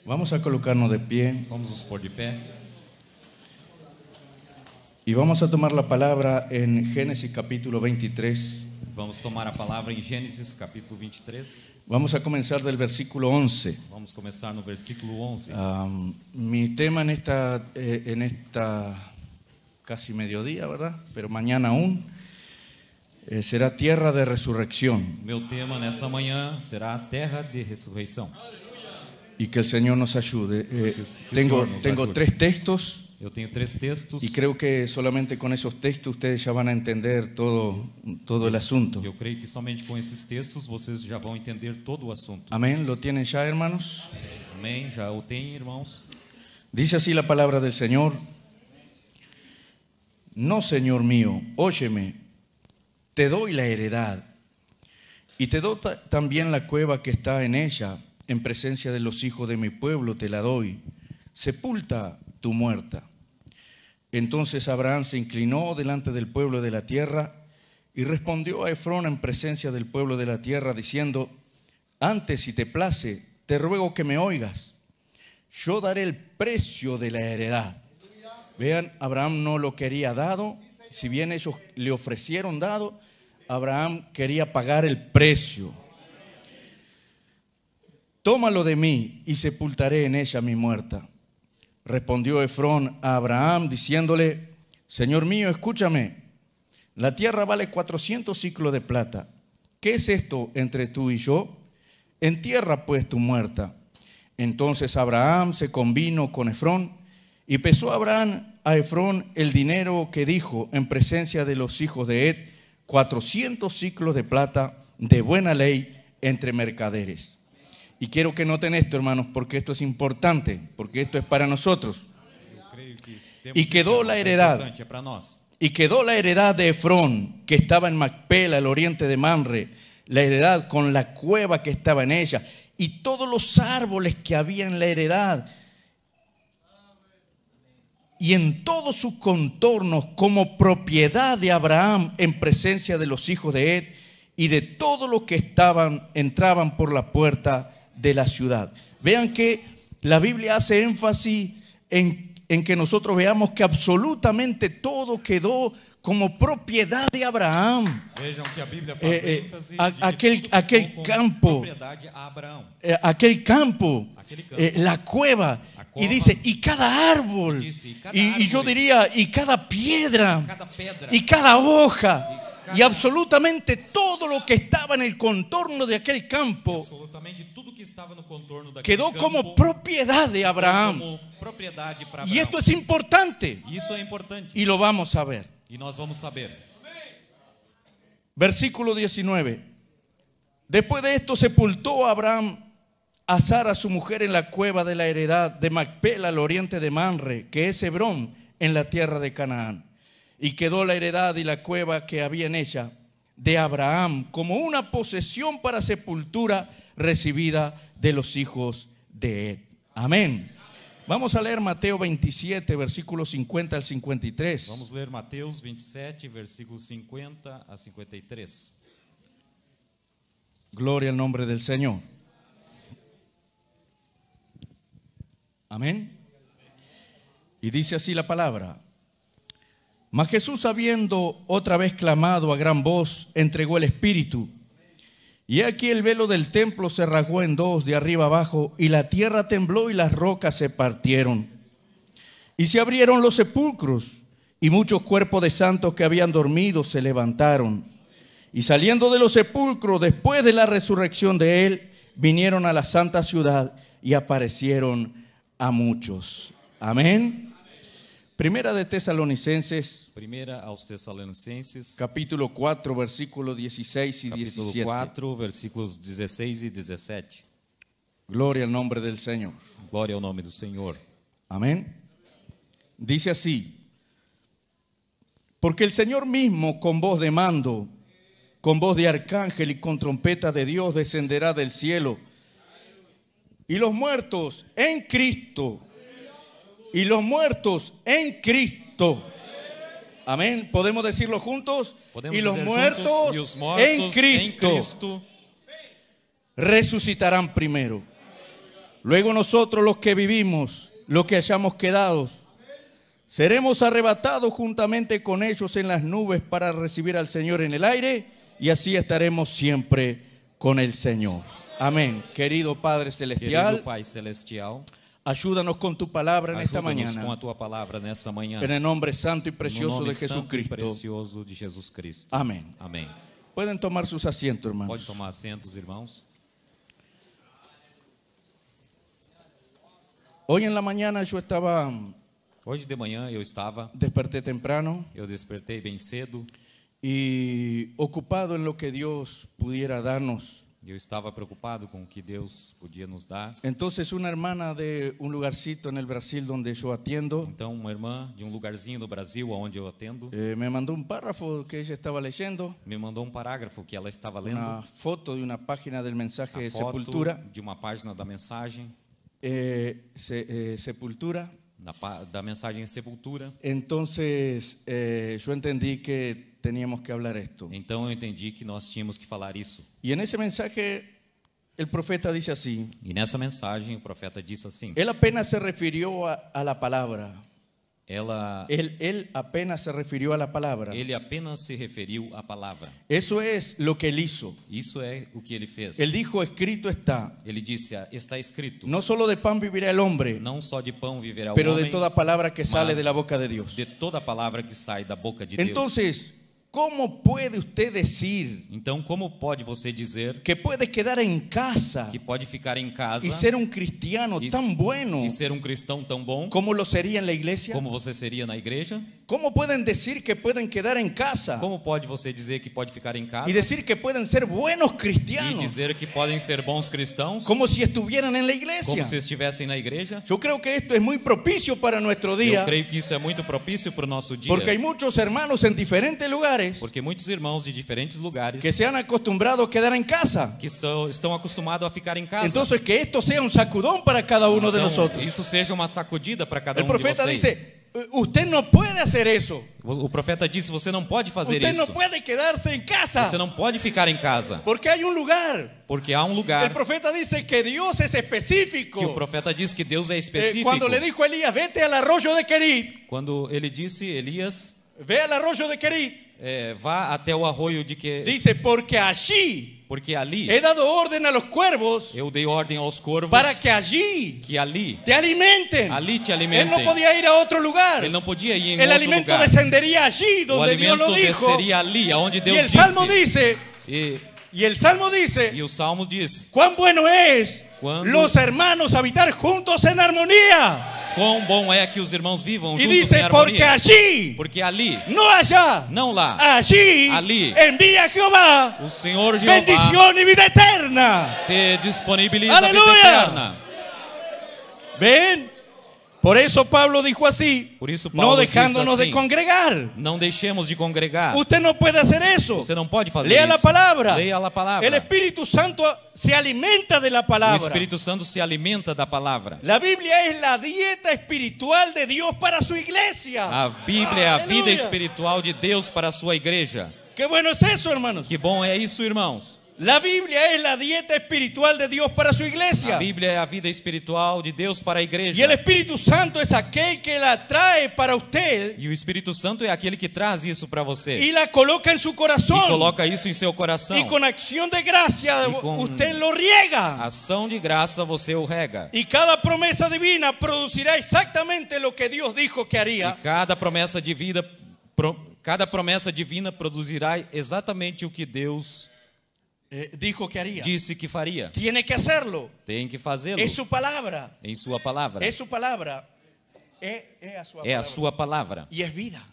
Vamos a colocarnos de pie Vamos nos pôr de pé y vamos a tomar la palabra en Génesis capítulo 23. vamos tomar a palavra em Gênesis capítulo 23. Vamos a comenzar del versículo 11. Vamos começar no versículo 11. Mi tema en esta casi mediodía, ¿verdad? Pero mañana aún, será tierra de resurrección. Meu tema nessa manhã será terra de ressurreição. Y que el Señor nos ayude. Que o Tengo Senhor nos ajude. 3 textos Eu tenho 3 textos y creo que solamente con esos textos ustedes ya van a entender todo el asunto. Eu creio que somente com esses textos vocês já vão entender todo o assunto. Amén. ¿Lo tienen ya, hermanos? Amém? Já o tem, irmãos? Dice así la palabra del Señor: No, Señor mío, óyeme, te doy la heredad y te doy también la cueva que está en ella, en presencia de los hijos de mi pueblo te la doy, sepulta tu muerta. Entonces Abraham se inclinó delante del pueblo de la tierra y respondió a Efrón en presencia del pueblo de la tierra diciendo: Antes, si te place, te ruego que me oigas, yo daré el precio de la heredad. Vean, Abraham no lo quería dado, si bien ellos le ofrecieron dado, Abraham quería pagar el precio. Tómalo de mí y sepultaré en ella mi muerta. Respondió Efrón a Abraham diciéndole: Señor mío, escúchame, la tierra vale 400 siclos de plata. ¿Qué es esto entre tú y yo? Entierra pues tu muerta. Entonces Abraham se convino con Efrón y pesó Abraham a Efrón el dinero que dijo en presencia de los hijos de Het, 400 siclos de plata de buena ley entre mercaderes. Y quiero que noten esto, hermanos, porque esto es importante, porque esto es para nosotros. Y quedó la heredad. Y quedó la heredad de Efrón, que estaba en Macpela, al oriente de Mamre, la heredad con la cueva que estaba en ella, y todos los árboles que había en la heredad, y en todos sus contornos, como propiedad de Abraham en presencia de los hijos de Het y de todos los que entraban por la puerta de la ciudad. Vean que la Biblia hace énfasis en que nosotros veamos que absolutamente todo quedó como propiedad de Abraham. Vejam que a Bíblia faz ênfase aquel campo, propriedade a Abraão. aquel campo, la cueva, y dice, y cada árbol, y yo diría, y cada piedra, y cada hoja, y absolutamente todo lo que estaba en el contorno de aquel campo Absolutamente tudo que estava no contorno daquele quedó campo como propiedad de Abraham. como propriedade para Y Abraão. esto es importante, Isso é importante y lo vamos a ver. e nós vamos saber. Versículo 19. Después de esto sepultó Abraham a Sara su mujer en la cueva de la heredad de Macpela al oriente de Mamre, que es Hebrón, en la tierra de Canaán. Y quedó la heredad y la cueva que había en ella de Abraham como una posesión para sepultura recibida de los hijos de Het. Amén. Vamos a leer Mateo 27, versículos 50 al 53. Vamos ler Mateus 27, versículos 50 a 53. Gloria al nombre del Señor. Amén. Y dice así la palabra: Mas Jesús, habiendo otra vez clamado a gran voz, entregó el Espíritu. Y aquí el velo del templo se rasgó en dos, de arriba abajo, y la tierra tembló y las rocas se partieron. Y se abrieron los sepulcros, y muchos cuerpos de santos que habían dormido se levantaron. Y saliendo de los sepulcros, después de la resurrección de él, vinieron a la santa ciudad y aparecieron a muchos. Amén. Primera de Tesalonicenses, Primeira aos Tessalonicenses, capítulo 4, versículos 16 y capítulo 17. 4, versículos 16 e 17. Gloria al nombre del Señor. Glória ao nome do Senhor. Amén. Dice así: Porque el Señor mismo, con voz de mando, con voz de arcángel y con trompeta de Dios, descenderá del cielo. Y los muertos en Cristo, y los muertos en Cristo. Amén. ¿Podemos decirlo juntos? Podemos y los dizer muertos, juntos, e os mortos en Cristo em Cristo resucitarán primero. Luego nosotros los que vivimos, los que hayamos quedado, seremos arrebatados juntamente con ellos en las nubes para recibir al Señor en el aire y así estaremos siempre con el Señor. Amén. Querido Padre Celestial, Querido Pai Celestial, ayúdanos con tu palabra en esta ajuda-nos mañana. com a tua palavra nessa manhã. En el nombre santo y No precioso nome de santo e Jesucristo. precioso de Jesus Cristo. Amén. Amém. Pueden tomar sus asientos, Pode hermanos. tomar assentos, irmãos. Hoy en la mañana yo estaba, Hoje de manhã desperté temprano eu despertei bem cedo y ocupado en lo que Dios pudiera darnos. e eu estava preocupado com o que Deus podia nos dar. Entonces una hermana de un lugarcito en el Brasil donde yo atiendo Então, uma irmã de um lugarzinho no Brasil, onde eu atendo, me mandó un párrafo que ella estaba leyendo, me mandou parágrafo que ela estava lendo, una foto de una página del mensaje a de foto Sepultura, de uma página da mensagem, Sepultura. da mensagem Sepultura. Entonces yo entendí que teníamos que hablar esto. Então eu entendi que nós tínhamos que falar isso. Y en ese mensaje el profeta dice así, E nessa mensagem o profeta disse assim: él apenas se refirió a la palabra. ela, Él apenas se refirió a la palabra. ele apenas se referiu à palavra. Eso es lo que él hizo. Isso é o que ele fez. Él dijo, escrito está. Ele disse: está escrito, No solo de pan vivirá el hombre, não só de pão viverá o pero homem, de toda palabra que sale mas de la boca de Dios. de toda palavra que sai da boca de Deus. Entonces, ¿cómo puede usted decir Então, como pode você dizer que puede quedar en casa que pode ficar em casa y ser un cristiano tan bueno e ser cristão tão bom como lo sería en la iglesia? como você seria na igreja? ¿Cómo pueden decir que pueden quedar en casa Como pode você dizer que pode ficar em casa y decir que pueden ser buenos e cristianos dizer que podem ser bons cristãos como si estuvieran en la como iglesia? se estivessem na igreja? Yo creo que esto es muy propicio para nuestro Eu día, creio que isso é muito propício para o nosso dia, porque hay muchos hermanos en diferentes lugares porque muitos irmãos de diferentes lugares que se han acostumbrado a quedar en casa. que estão acostumados a ficar em casa. Entonces, que esto sea un sacudón para cada uno de Então, nosotros. isso seja uma sacudida para cada El de profeta vocês. dice, usted no puede hacer eso. O profeta disse: você não pode fazer Usted no isso. puede quedarse en Você casa, não pode ficar em casa, porque hay un lugar. porque há El lugar profeta dice que Dios es que o específico. profeta diz que Deus é específico. Cuando le dijo a Elías, vete al arroyo de Querit, Quando ele disse: Elias, ve al arroyo de Querit, vá até o arroio de que, dice, porque allí porque ali he dado orden a los cuervos eu dei ordem aos corvos para que allí que ali te alimenten. ali te Él no alimentem. podía ir a otro lugar. Ele não podia ir em El outro alimento lugar. descendería allí O donde Dios alimento lo dijo. desceria ali, aonde Y Deus el Salmo disse. dice, y el Salmo dice, E o Salmo diz: cuán bueno es Cuando- los hermanos habitar juntos en armonía. quão bom é que os irmãos vivam Y juntos em dice, porque harmonia. allí, Porque ali, no allá, não lá, allí Ali. envía Jehová o Senhor Jeová bendición y vida eterna. te disponibiliza a vida Aleluya. eterna. ¿Ven? Por eso Pablo dijo así, Por isso no Paulo dejándonos diz de assim: congregar. não deixemos de congregar. Usted no puede hacer eso. Você não pode fazer Lea isso. la palabra. Leia a palavra. El Espíritu Santo se alimenta de la O palabra. Espírito Santo se alimenta da palavra. La Biblia es la dieta espiritual de Dios para su iglesia. A Bíblia é a vida Aleluia. espiritual de Deus para a sua igreja. Qué bueno es eso, hermanos. Que bom é isso, irmãos. La Biblia es la dieta espiritual de Dios para su A iglesia. Bíblia é a vida espiritual de Deus para a Y el igreja. Espíritu Santo es aquel que la trae para usted E o Espírito Santo é aquele que traz isso para você. y la coloca en su E corazón. coloca isso em seu coração. Y con acción de gracia Y con- usted lo riega. Ação de graça você o rega. Y cada promesa divina producirá exactamente lo que Dios dijo que E haría. cada promessa divina produzirá exatamente o que Deus Dijo que haría. disse que faria. Tiene que hacerlo. Tem que fazê-lo Es su palabra. em sua palavra. Es su palabra. Es a su É a palabra. sua palavra. Y es vida.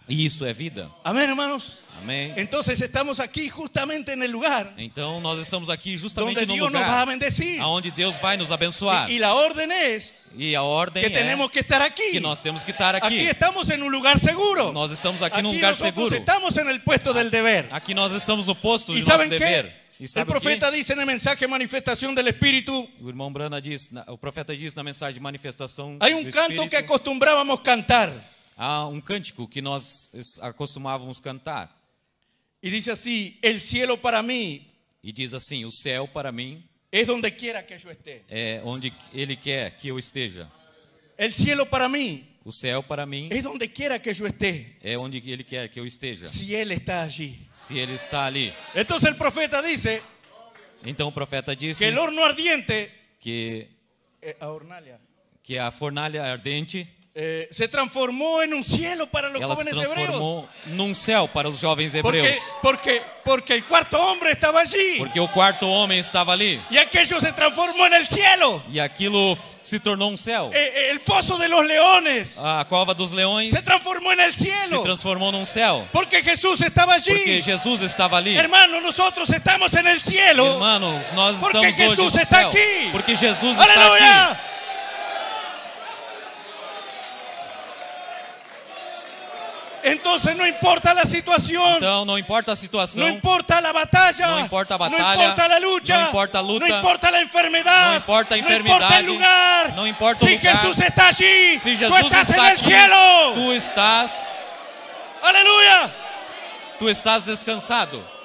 E isso é vida. Amén, hermanos. Amém. Entonces estamos aquí justamente en el lugar Então nós estamos aqui justamente donde no Dios nos va a lugar bendecir. aonde Deus vai nos abençoar. Y la orden es E a ordem que tenemos que estar que aquí. nós temos que estar Aquí aqui. estamos en un lugar seguro. Nós estamos aqui num Aquí lugar nosotros seguro. estamos en el puesto del deber. Aqui nós estamos no posto ¿Y de nosso saben dever. qué? E El sabe o profeta que? dice en el mensaje manifestación del Espíritu. O irmão Brana diz, o profeta diz na mensagem de manifestação Hay do un canto Espírito, que acostumbrábamos cantar. há cântico que nós acostumávamos cantar. Y dice así, el cielo para mí E diz assim: o céu para mim es donde quiera que yo esté. é onde Ele quer que eu esteja. El cielo para mí O céu para mim es donde quiera que yo esté, é onde Ele quer que eu esteja. si Él está allí. Se Ele está ali. Entonces el profeta dice Então o profeta que disse el horno ardiente, que ahornalia, a fornalha ardente se transformó en un cielo para los ela se jóvenes hebreos. transformou num céu para os jovens Porque, hebreus. porque el cuarto hombre estaba allí Porque o quarto homem estava ali. y aquello se transformó en el cielo. E aquilo se tornou um céu. El foso de los leones A cova dos leões se transformó en el se cielo transformou num céu. porque Jesús estaba Porque allí. Jesus estava ali. Hermano, nosotros estamos en el cielo. Irmãos, nós Porque estamos hoje Jesus no está céu. aqui. Porque Jesus está aqui. Aleluya. Entonces no importa la situación, Então não importa a no situação, importa la batalla, no importa a no batalha, importa la lucha, no importa a luta, no importa la enfermedad, não importa a no importa el enfermidade, lugar. não importa o Si lugar. Jesús está allí, Se tú Jesus estás en está el aqui, cielo. tu estás Aleluya. descansado.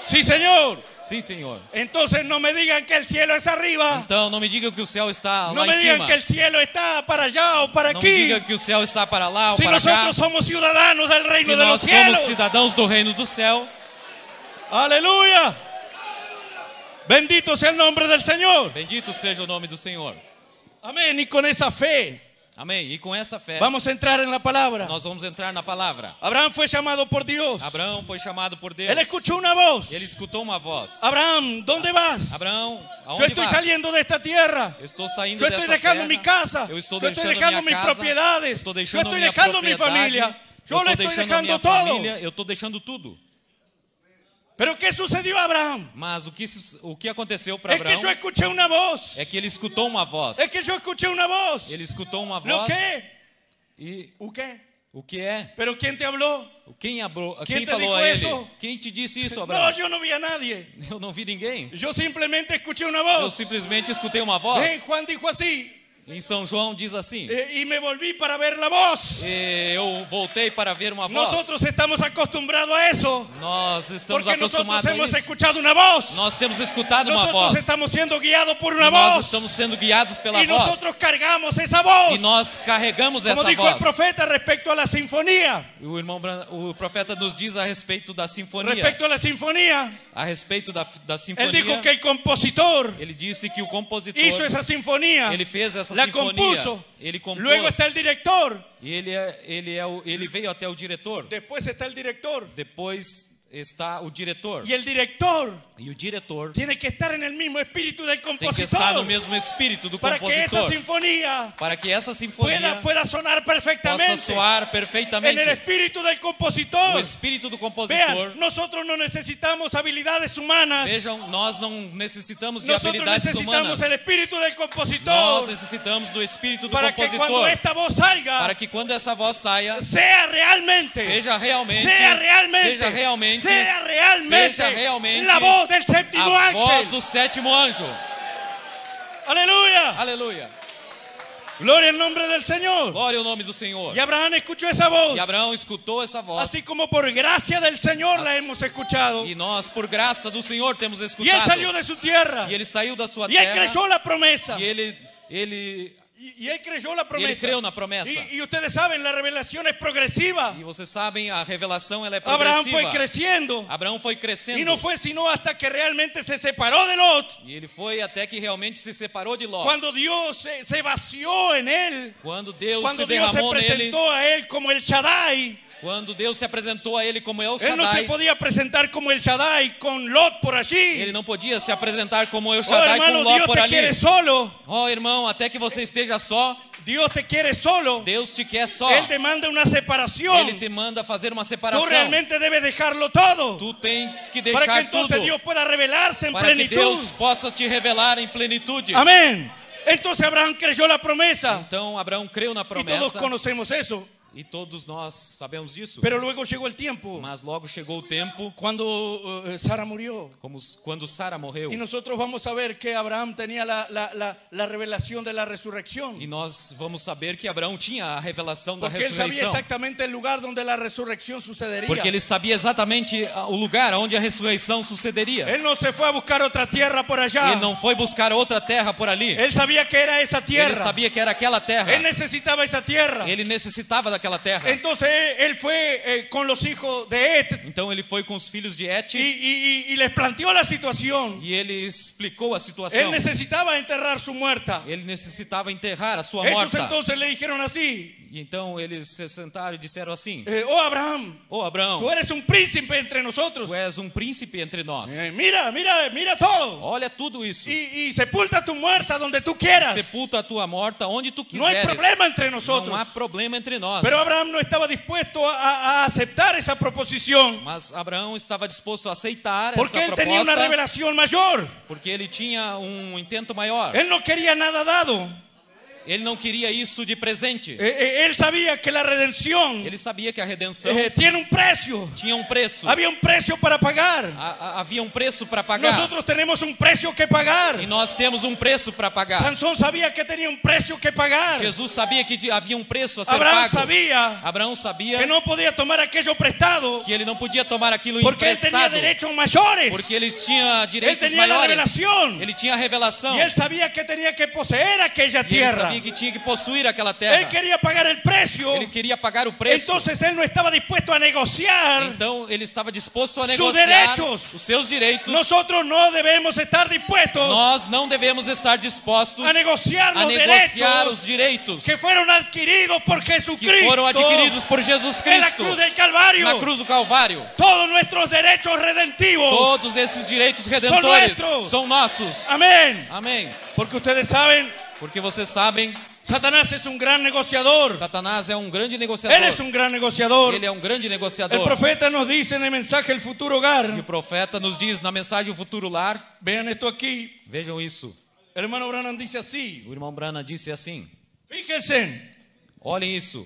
Sí, Señor. Sim, Senhor. Entonces no me digan que el cielo es arriba. Então não me diga que o céu está No lá me em digan cima. que el cielo está para allá o para Não me aquí. diga que o céu está para lá ou Si para cá. nosotros somos ciudadanos del reino Se de los nós somos cielos. cidadãos do reino do céu. Aleluya. Bendito sea el nombre del Señor. Bendito seja o nome do Senhor. Amén. Y con esa fe Amém. E com essa fé, vamos a entrar en la palabra. nós vamos entrar na palavra. Abraham fue llamado por Dios. Abraão foi chamado por Deus. Él escuchó una voz. Ele escutou uma voz. Abraham, ¿dónde vas? Abraão, Yo aonde estoy vai? saliendo de esta tierra. Eu estou saindo Yo dessa estoy dejando terra. mi casa. Eu estou Yo estoy deixando dejando minha mis casa. propiedades. Estou Yo deixando estoy minha dejando mi propriedade. familia. Yo Eu le estou estoy deixando a minha dejando todo. família. Eu estou deixando tudo. Pero ¿qué sucedió a Abraham? Mas o que aconteceu para Es que Abraão yo escuché una voz. é que ele escutou uma voz. Es que yo escuché una voz. Ele escutou uma ¿Lo voz. qué? E ¿O qué? o que é? ¿Pero quién te habló? Quem Quem te falou dijo a ele? isso? Quem te disse isso, No, Abraão? yo no vi a nadie. Eu não vi ninguém. Yo simplemente escuché una Eu voz. simplesmente escutei uma En voz. Juan dijo así. Em São João diz assim: Y me volví para ver la voz. eu voltei para ver uma voz. Nosotros estamos acostumbrados a eso. Nós estamos Porque nosotros acostumados a hemos isso. escuchado una voz. Nós temos escutado uma Nosotros voz. estamos siendo guiados por una Nós voz. estamos sendo guiados pela Y voz. nosotros cargamos esa voz. E nós carregamos Como essa dijo el voz. profeta respecto a la sinfonía. O profeta nos diz a respeito da sinfonia. Respecto a la sinfonía. A respeito da Él sinfonia. dijo que el compositor Ele disse que o compositor hizo esa sinfonía. ele fez essa La sinfonia. compuso. Ele compôs. Luego está el director. E ele veio até o diretor. Después está el director. Depois está o diretor. Y el director E o diretor tiene que estar en el mismo espíritu del tem que estar no compositor. mesmo espírito do Para que esa compositor. sinfonía Para que essa sinfonia pueda sonar possa perfectamente soar en el perfeitamente. espíritu del O compositor. espírito do Vean, compositor. nosotros no necesitamos habilidades humanas. Vejam, nós não necessitamos de Nosotros habilidades necesitamos humanas. el espíritu del Nós compositor. necessitamos do espírito do Para que cuando compositor. esta voz salga, Para que quando essa voz saia, sea realmente, seja realmente, sea realmente, seja realmente, sea realmente seja realmente la voz del séptimo a voz ángel. do sétimo anjo. Aleluya. Aleluia. Gloria al nombre del Señor. Glória ao nome do Senhor. Y Abraham escuchó esa voz. E Abraão escutou essa voz. Así como por gracia del Señor la hemos escuchado. E nós, por graça do Senhor, temos Y él escutado. salió de su tierra. E ele saiu da sua Y él terra. creyó la promesa. E ele Y él creyó la promesa. Ele creu na promessa. Y ustedes saben, la revelación es progresiva. E vocês sabem, a revelação ela é Abraham progressiva. fue creciendo. Abraão foi crescendo. Y no fue sino hasta que realmente se separó de Lot. E ele foi até que realmente se separou de Ló. Cuando Dios se vació en él. Quando Deus Cuando se Dios se derramou nele. presentó a él como el Shaddai. Quando Deus se apresentou a ele como El Él no se Shaddai. podía presentar como el Shaddai con Lot por allí. Ele não podia se apresentar como El Oh, Shaddai hermano, com Ló Dios por te ali. quiere solo. Oh, irmão, até que você esteja só, Dios te quiere solo. Deus te quer só. Él demanda una separación. Ele te manda fazer uma Tú separação. realmente debes dejarlo todo. Tu tens que Para que deixar entonces tudo Dios pueda revelarse en para que plenitud. Deus possa te revelar em plenitude. Amén. Entonces Abraham creyó la promesa. Então Abraão creu na Y todos promessa. conocemos eso. E todos nós sabemos disso. Pero luego llegó el tiempo Mas logo chegou o tempo, cuando Sara murió. quando Sara morreu. Y nosotros vamos a ver que Abraham tenía la revelación de la resurrección. E nós vamos saber que Abraão tinha a revelação da Porque él sabía ressurreição. exactamente el lugar donde la resurrección sucedería. Porque ele sabia exatamente o lugar onde a ressurreição sucederia. Él no se fue a buscar otra tierra por allá. Ele não foi buscar outra terra por ali. Él sabía que era esa Ele tierra. sabia que era aquela terra. Él necesitaba esa tierra. Ele necessitava daquela terra. Entonces él fue con los hijos de Et Então ele foi com os filhos de Et y les planteó la situación. e ele explicou a Él situação. necesitava enterrar su muerta. Ele necessitava enterrar a sua Ellos morta. entonces le dijeron así: E então eles se sentaram e disseram assim: oh Abraham, Ô Abraão, tú eres un príncipe entre nosotros. tu és um príncipe entre nós. Mira todo. Olha tudo isso. Y sepulta tu muerta donde tú quieras. Sepulta a tua morta onde tu No hay quiseres. problema entre Não há nosotros. problema entre nós. Pero Abraham no estaba dispuesto a aceptar esa proposición. Mas Abraão estava disposto a aceitar Porque essa él tenía una proposta revelación mayor. porque ele tinha um intento maior. Él no quería nada dado. Ele não queria isso de presente. Él sabía que la redención Ele sabia que a redenção tiene un precio. tinha um preço. Había un precio para pagar. Havia um preço para pagar. Nosotros tenemos un precio que pagar. E nós temos um preço para pagar. Sansón sabía que tenía un precio que pagar. Jesus sabia que havia um preço a ser Abraham pago. sabía Abraão sabia que no podía tomar aquello prestado que ele não podia tomar aquilo porque él tenía emprestado. derechos mayores. Porque ele tinha direitos tenía la maiores. revelación. Ele tinha a revelação. Y él sabía que tenía que poseer aquella E ele tierra. sabia que tinha que possuir aquela terra. Él quería pagar el precio. Ele queria pagar o preço. Entonces él no estaba dispuesto a negociar. Então ele estava disposto a Sus negociar derechos. os seus direitos. Nosotros no debemos estar dispuestos Nós não devemos estar dispostos a negociar a los negociar os derechos direitos que fueron adquiridos por que Jesucristo foram adquiridos por Jesus en la Cristo cruz del Calvario. na cruz do Calvário. Todos nuestros derechos redentivos. Todos esses direitos redentores nuestros. são nossos. Amén. Amém. Porque ustedes saben, Porque vocês sabem, Satanás es un gran negociador. Satanás é um grande negociador. Él es un gran negociador. Ele é um grande El negociador. profeta nos dice en el mensaje El Futuro Hogar. E o profeta nos diz na mensagem O Futuro Lar, Vean esto aquí. vejam isso. El hermano Branham dice así. O irmão Brana disse assim: Fíjense. olhem isso.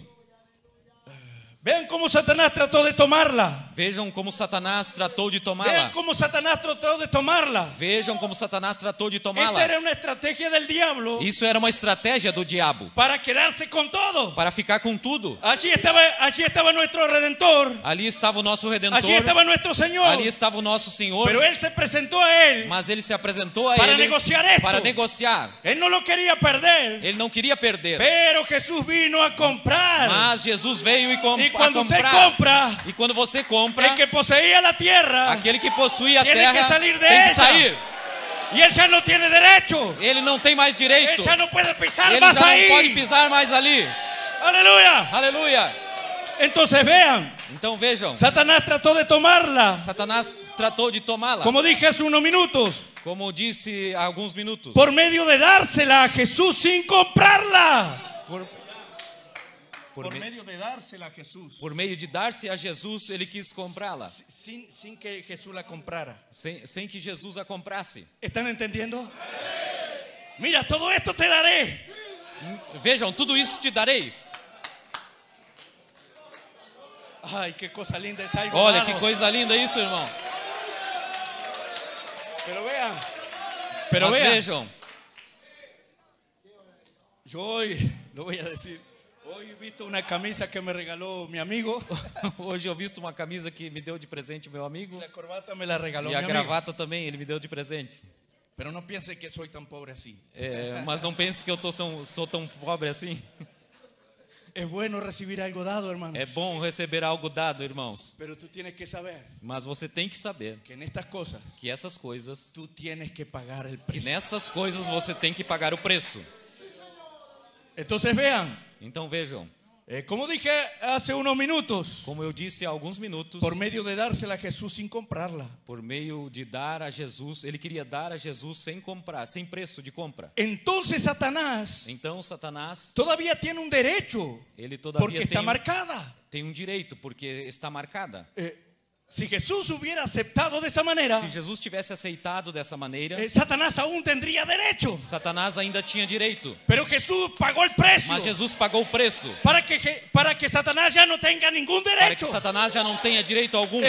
Vean cómo Satanás trató de tomarla. Vejam como Satanás tratou de Vean tomá-la. cómo Satanás trató de tomarla. Vejam como Satanás tratou de Esta tomá-la. era una estrategia del diablo Isso era uma estratégia do diabo para quedarse con todo. para ficar com tudo. Allí estaba nuestro Redentor. Ali estava o nosso Redentor. Allí estaba nuestro Señor. Ali estava o nosso Senhor. Pero él se presentó a él Mas ele se apresentou a para ele negociar esto. para negociar. Él no lo quería perder. Ele não queria perder. Pero Jesús vino a comprar. Mas Jesus veio Y a cuando usted comprar. compra, E quando você compra, el que poseía la tierra, aquele que possui a tiene que terra salir de tem que ella. sair. y él ya no tiene derecho. Ele não tem mais Él direito. ya no puede pisar Ele más já não pode ahí. pisar mais ali. Aleluya. Aleluia. Entonces vean, Então vejam, Satanás trató de tomarla. Satanás tratou de tomá-la. Como dije hace unos minutos, Como disse há alguns minutos. por medio de dársela a Jesús sin comprarla. Por me- medio de dársela a Jesús. Por meio de dar-se a Jesus, ele quis comprá-la. Sin que Jesús la comprara. Sem que Jesus a comprasse. ¿Están entendiendo? Mira, todo esto te daré. Vejam, tudo isso te darei. Ay, qué cosa linda es algo. Olha que coisa linda isso, irmão. Pero vean. Mas vean. vejam, Yo hoy, lo voy a decir, hoy he visto una camisa que me regaló mi amigo. hoje eu visto uma camisa que me deu de presente meu amigo. La corbata me la regaló E mi a amigo. gravata também, ele me deu de presente. Pero no piense que soy tan pobre así. Mas não pense que eu sou tão pobre assim. Es bueno recibir algo dado, hermano. É bom receber algo dado, irmãos. Pero tú tienes que saber Mas você tem que saber que en estas cosas que essas coisas, tú tienes que pagar el que precio. nessas coisas você tem que pagar o preço. Entonces vean, Então vejam, como dije hace unos minutos, como eu disse há alguns minutos, por medio de dársela a Jesús sin comprarla. por meio de dar a Jesus, ele queria dar a Jesus sem comprar, sem preço de compra. Entonces Satanás Então Satanás, todavía tiene un derecho ele porque todavia está marcada. tem um direito, porque está marcada. Si Jesús hubiera aceptado de esa manera, Se Jesus tivesse aceitado dessa maneira, Satanás aún tendría derecho. Satanás ainda tinha direito. Pero Jesús pagó el precio Mas Jesus pagou o preço para que Satanás ya no tenga ningún para que derecho. Satanás já não tenha direito algum.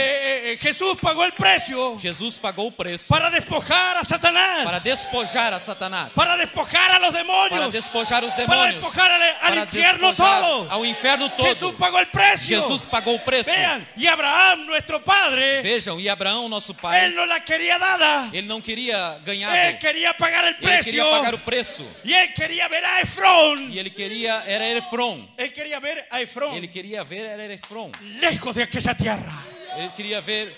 Jesús pagó el precio Jesus pagou o preço para despojar a Satanás, para despojar a Satanás, para despojar a los para demonios, despojar os para demônios, despojar al para infierno despojar todo. ao inferno Jesús todo. pagó el precio. Jesus pagou o preço. Vean, y Abraham, nuestro padre, Vejam, e Abraão, nosso él pai, no la quería dada. ele não queria ganhar, Él quería pagar el ele queria precio. pagar o preço. Y él quería ver a Efrón. E ele queria, era Efron. Él quería ver a Efrón Ele queria ver, era Efron. lejos de aquella tierra. Ele queria ver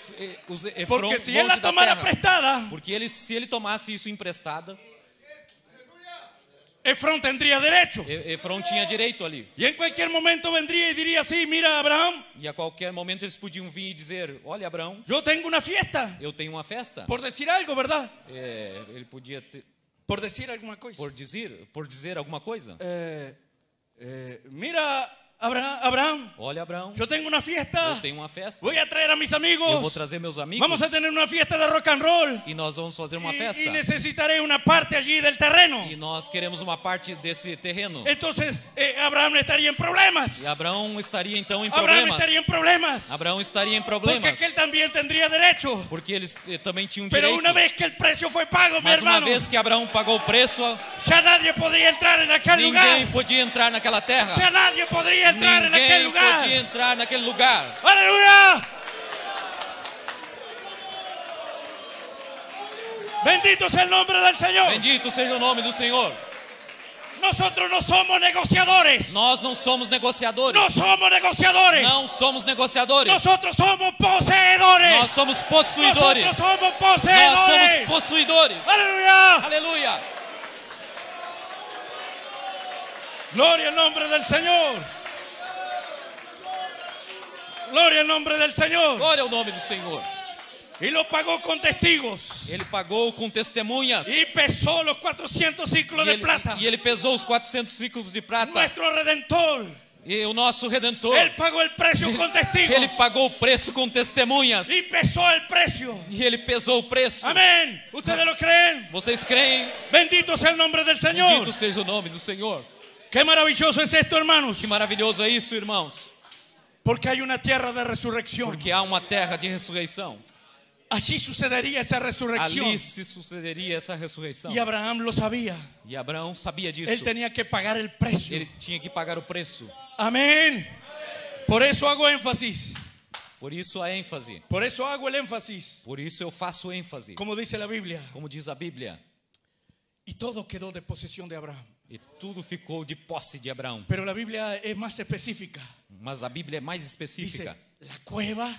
os Efron Porque si él la longe da tomara terra. prestada, Porque ele, se ele tomasse isso emprestada, Efrón tendría derecho. Efron tinha direito ali. Y en cualquier momento vendría y diría así: mira, Abraham, E a qualquer momento eles podiam vir e dizer: olha, Abraão, yo tengo una fiesta. eu tenho uma festa. Por decir algo, ¿verdad? Ele podia ter, Por decir alguna cosa. por dizer alguma coisa. Mira, Abraham, Olha, Abraão, yo tengo una fiesta. eu tenho uma festa. Voy a traer a mis Eu vou amigos. trazer meus amigos. Vamos a tener una fiesta de rock and roll. E nós vamos fazer uma Y festa. necesitaré una parte allí del terreno. E nós queremos uma parte desse terreno. Entonces, Abraham estaría en problemas. E Abraão estaria então em Abraham problemas. estaría en problemas. Abraão estaria em Porque problemas. aquel también tendría derecho. Porque eles também tinham Pero direito. una vez que el precio fue pago, mi Mas uma hermano, vez que Abraão pagou o preço, ya nadie podría entrar en aquel lugar. ninguém podia entrar naquela terra. Ya nadie podría entrar en aquel Ninguém lugar. podia entrar naquele lugar. ¡Aleluya! Bendito sea el nombre del Señor. Bendito seja o nome do Senhor. Nosotros no somos negociadores. Nós não somos negociadores. No somos negociadores. Não somos negociadores. Nosotros somos poseedores. Nós somos possuidores. Nosotros somos Nós poseedores. somos possuidores. ¡Aleluya! Aleluia. Gloria al nombre del Señor. Gloria al nombre del Señor. Glória ao nome do Senhor. Y lo pagó con testigos. Ele pagou com testemunhas. Y pesó los 400 ciclos de plata. E ele pesou os 400 ciclos de prata. Nuestro Redentor. E o nosso Redentor, Él pagó el precio con testigos. ele pagou o preço com testemunhas. Y pesó el precio. E ele pesou o preço. Amén. ¿Ustedes lo creen? Vocês creem? Bendito sea el nombre del Señor. Bendito seja o nome do Senhor. Qué maravilloso es esto, hermanos. Que maravilhoso é isso, irmãos. Porque hay una tierra de resurrección. Porque há uma terra de ressurreição. Allí sucedería esa resurrección. Ali se sucederia essa ressurreição. Y Abraham lo sabía. E Abraão sabia disso. Él tenía que pagar el precio. Ele tinha que pagar o preço. Amén. Por eso hago énfasis. Por isso a ênfase. Por eso hago el énfasis. Por isso eu faço ênfase. Como dice la Biblia. Como diz a Bíblia. Y todo quedó de posesión de Abraham. E tudo ficou de posse de Abraão. Pero la Biblia es más específica. Mas a Bíblia é mais Dice, específica. la cueva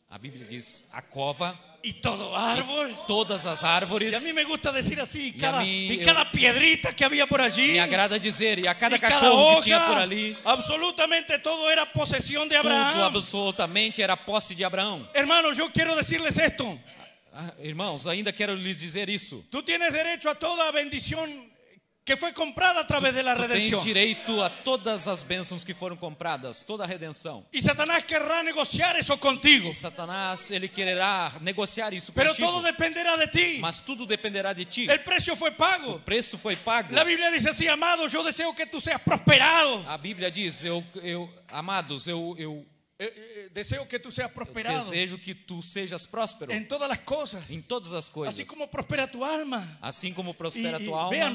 A Bíblia diz a cova, y todo árbol. todas as árvores. Y a mí me gusta decir así, Y a mí, y cada piedrita que había por allí, Me agrada dizer, e a cada y cada cachorro que tinha hoja, por ali, absolutamente todo era posesión de tudo Abraham. absolutamente era posse de Abraão. Hermanos, yo quiero decirles esto. Irmãos, ainda quero lhes dizer isso. Tú tienes derecho a toda bendición que fue comprada a través de la Tu tens redención. direito a todas as bênçãos que foram compradas, toda a redenção. Y Satanás querrá negociar eso contigo. E Satanás, ele quererá negociar isso Pero contigo. todo dependerá de ti. Mas tudo dependerá de ti. El precio fue O pago. preço foi pago. La Biblia dice así, amados, yo deseo que tú seas prosperado. A Bíblia diz, amados, eu Deseo que tú seas prosperado desejo que tu sejas próspero en todas las cosas. em todas as coisas. Así como prospera tu alma. Assim como Y prospera tua alma. vean,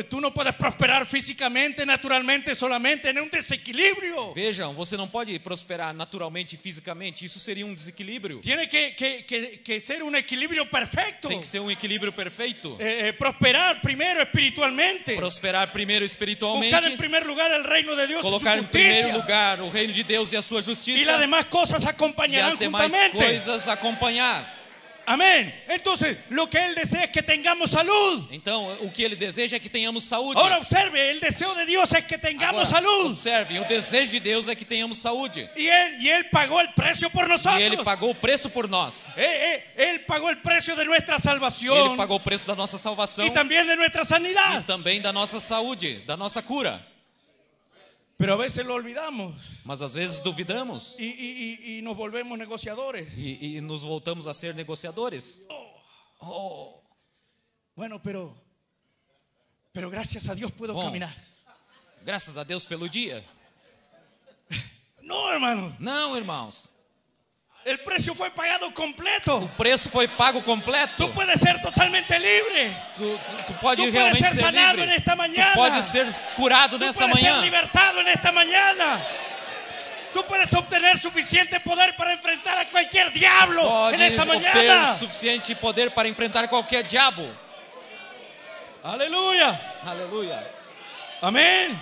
tú no puedes prosperar físicamente, naturalmente, solamente en un desequilibrio. Vejam, você não pode prosperar naturalmente e fisicamente. Isso seria um desequilíbrio. Tiene que ser un equilibrio perfecto. Tem que ser um equilíbrio perfeito. Prosperar primero espiritualmente. Prosperar primeiro espiritualmente. Buscar en primer lugar el reino de Dios y su Colocar em primeiro justicia. lugar o reino de Deus e a sua justiça. Y las demás cosas E acompañarán as demais juntamente. coisas acompanhar. Amén. Entonces, lo que Él desea es que tengamos salud. Então, o que ele deseja é que tenhamos saúde. Ahora observe, el deseo de Dios es que tengamos Agora, salud. observe, o desejo de Deus é que tenhamos saúde. Y él pagó el precio por nosotros. E ele pagou o preço por nós. Él pagó el precio de nuestra Ele salvación pagou o preço da nossa salvação y también de nuestra e sanidad. também da nossa saúde, da nossa cura. Pero a veces lo olvidamos Mas às vezes duvidamos y nos volvemos negociadores. e nos voltamos a ser negociadores. Oh, Bueno, pero gracias a Dios puedo Bom. caminar. graças a Deus pelo dia. No, hermano. Não, irmãos. El precio fue pagado completo. O preço foi pago completo. Tú puedes ser totalmente libre. Tu pode Tú puedes realmente ser ser sanado livre. en esta mañana. Tu pode ser curado Tú nessa puedes ser manhã. libertado en esta mañana. Tú puedes obtener suficiente poder para enfrentar a cualquier diablo Pode en esta obter mañana. suficiente poder para enfrentar qualquer diabo. Aleluya. Aleluia. Amén.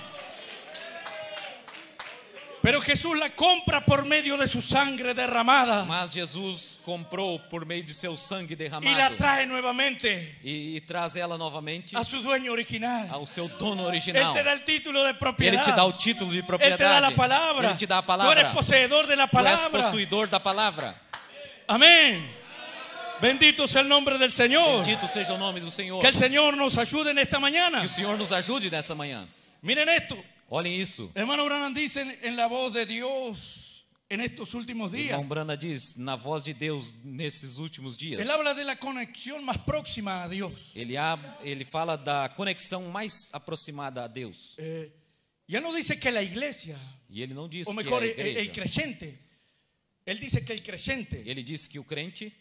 Pero Jesús la compra por medio de su sangre derramada Mas Jesus comprou por meio de seu sangue y la derramado trae nuevamente e traz ela novamente a su dueño original. ao seu dono Él original. te da el título de Ele propiedad. te dá o título de Él te da propriedade. la palabra. Ele te dá a Tú palavra. eres poseedor de la Tu és palabra. possuidor da palavra. Amén. Bendito sea el nombre del Señor. Bendito seja o nome do Senhor. Que el Señor nos ayude en esta mañana. Que o Senhor nos ajude nessa manhã. Miren esto. Olhem isso. Hermano Branham dice en la voz de Dios en estos últimos días. Irmão Brana diz, na voz de Deus nesses últimos dias. Él habla de la conexión más próxima a Dios. Ele fala da conexão mais aproximada a Deus. Y él no dice que la iglesia, E ele não diz o que mejor é a el igreja. creyente, él dice que el creyente, Ele diz que o crente,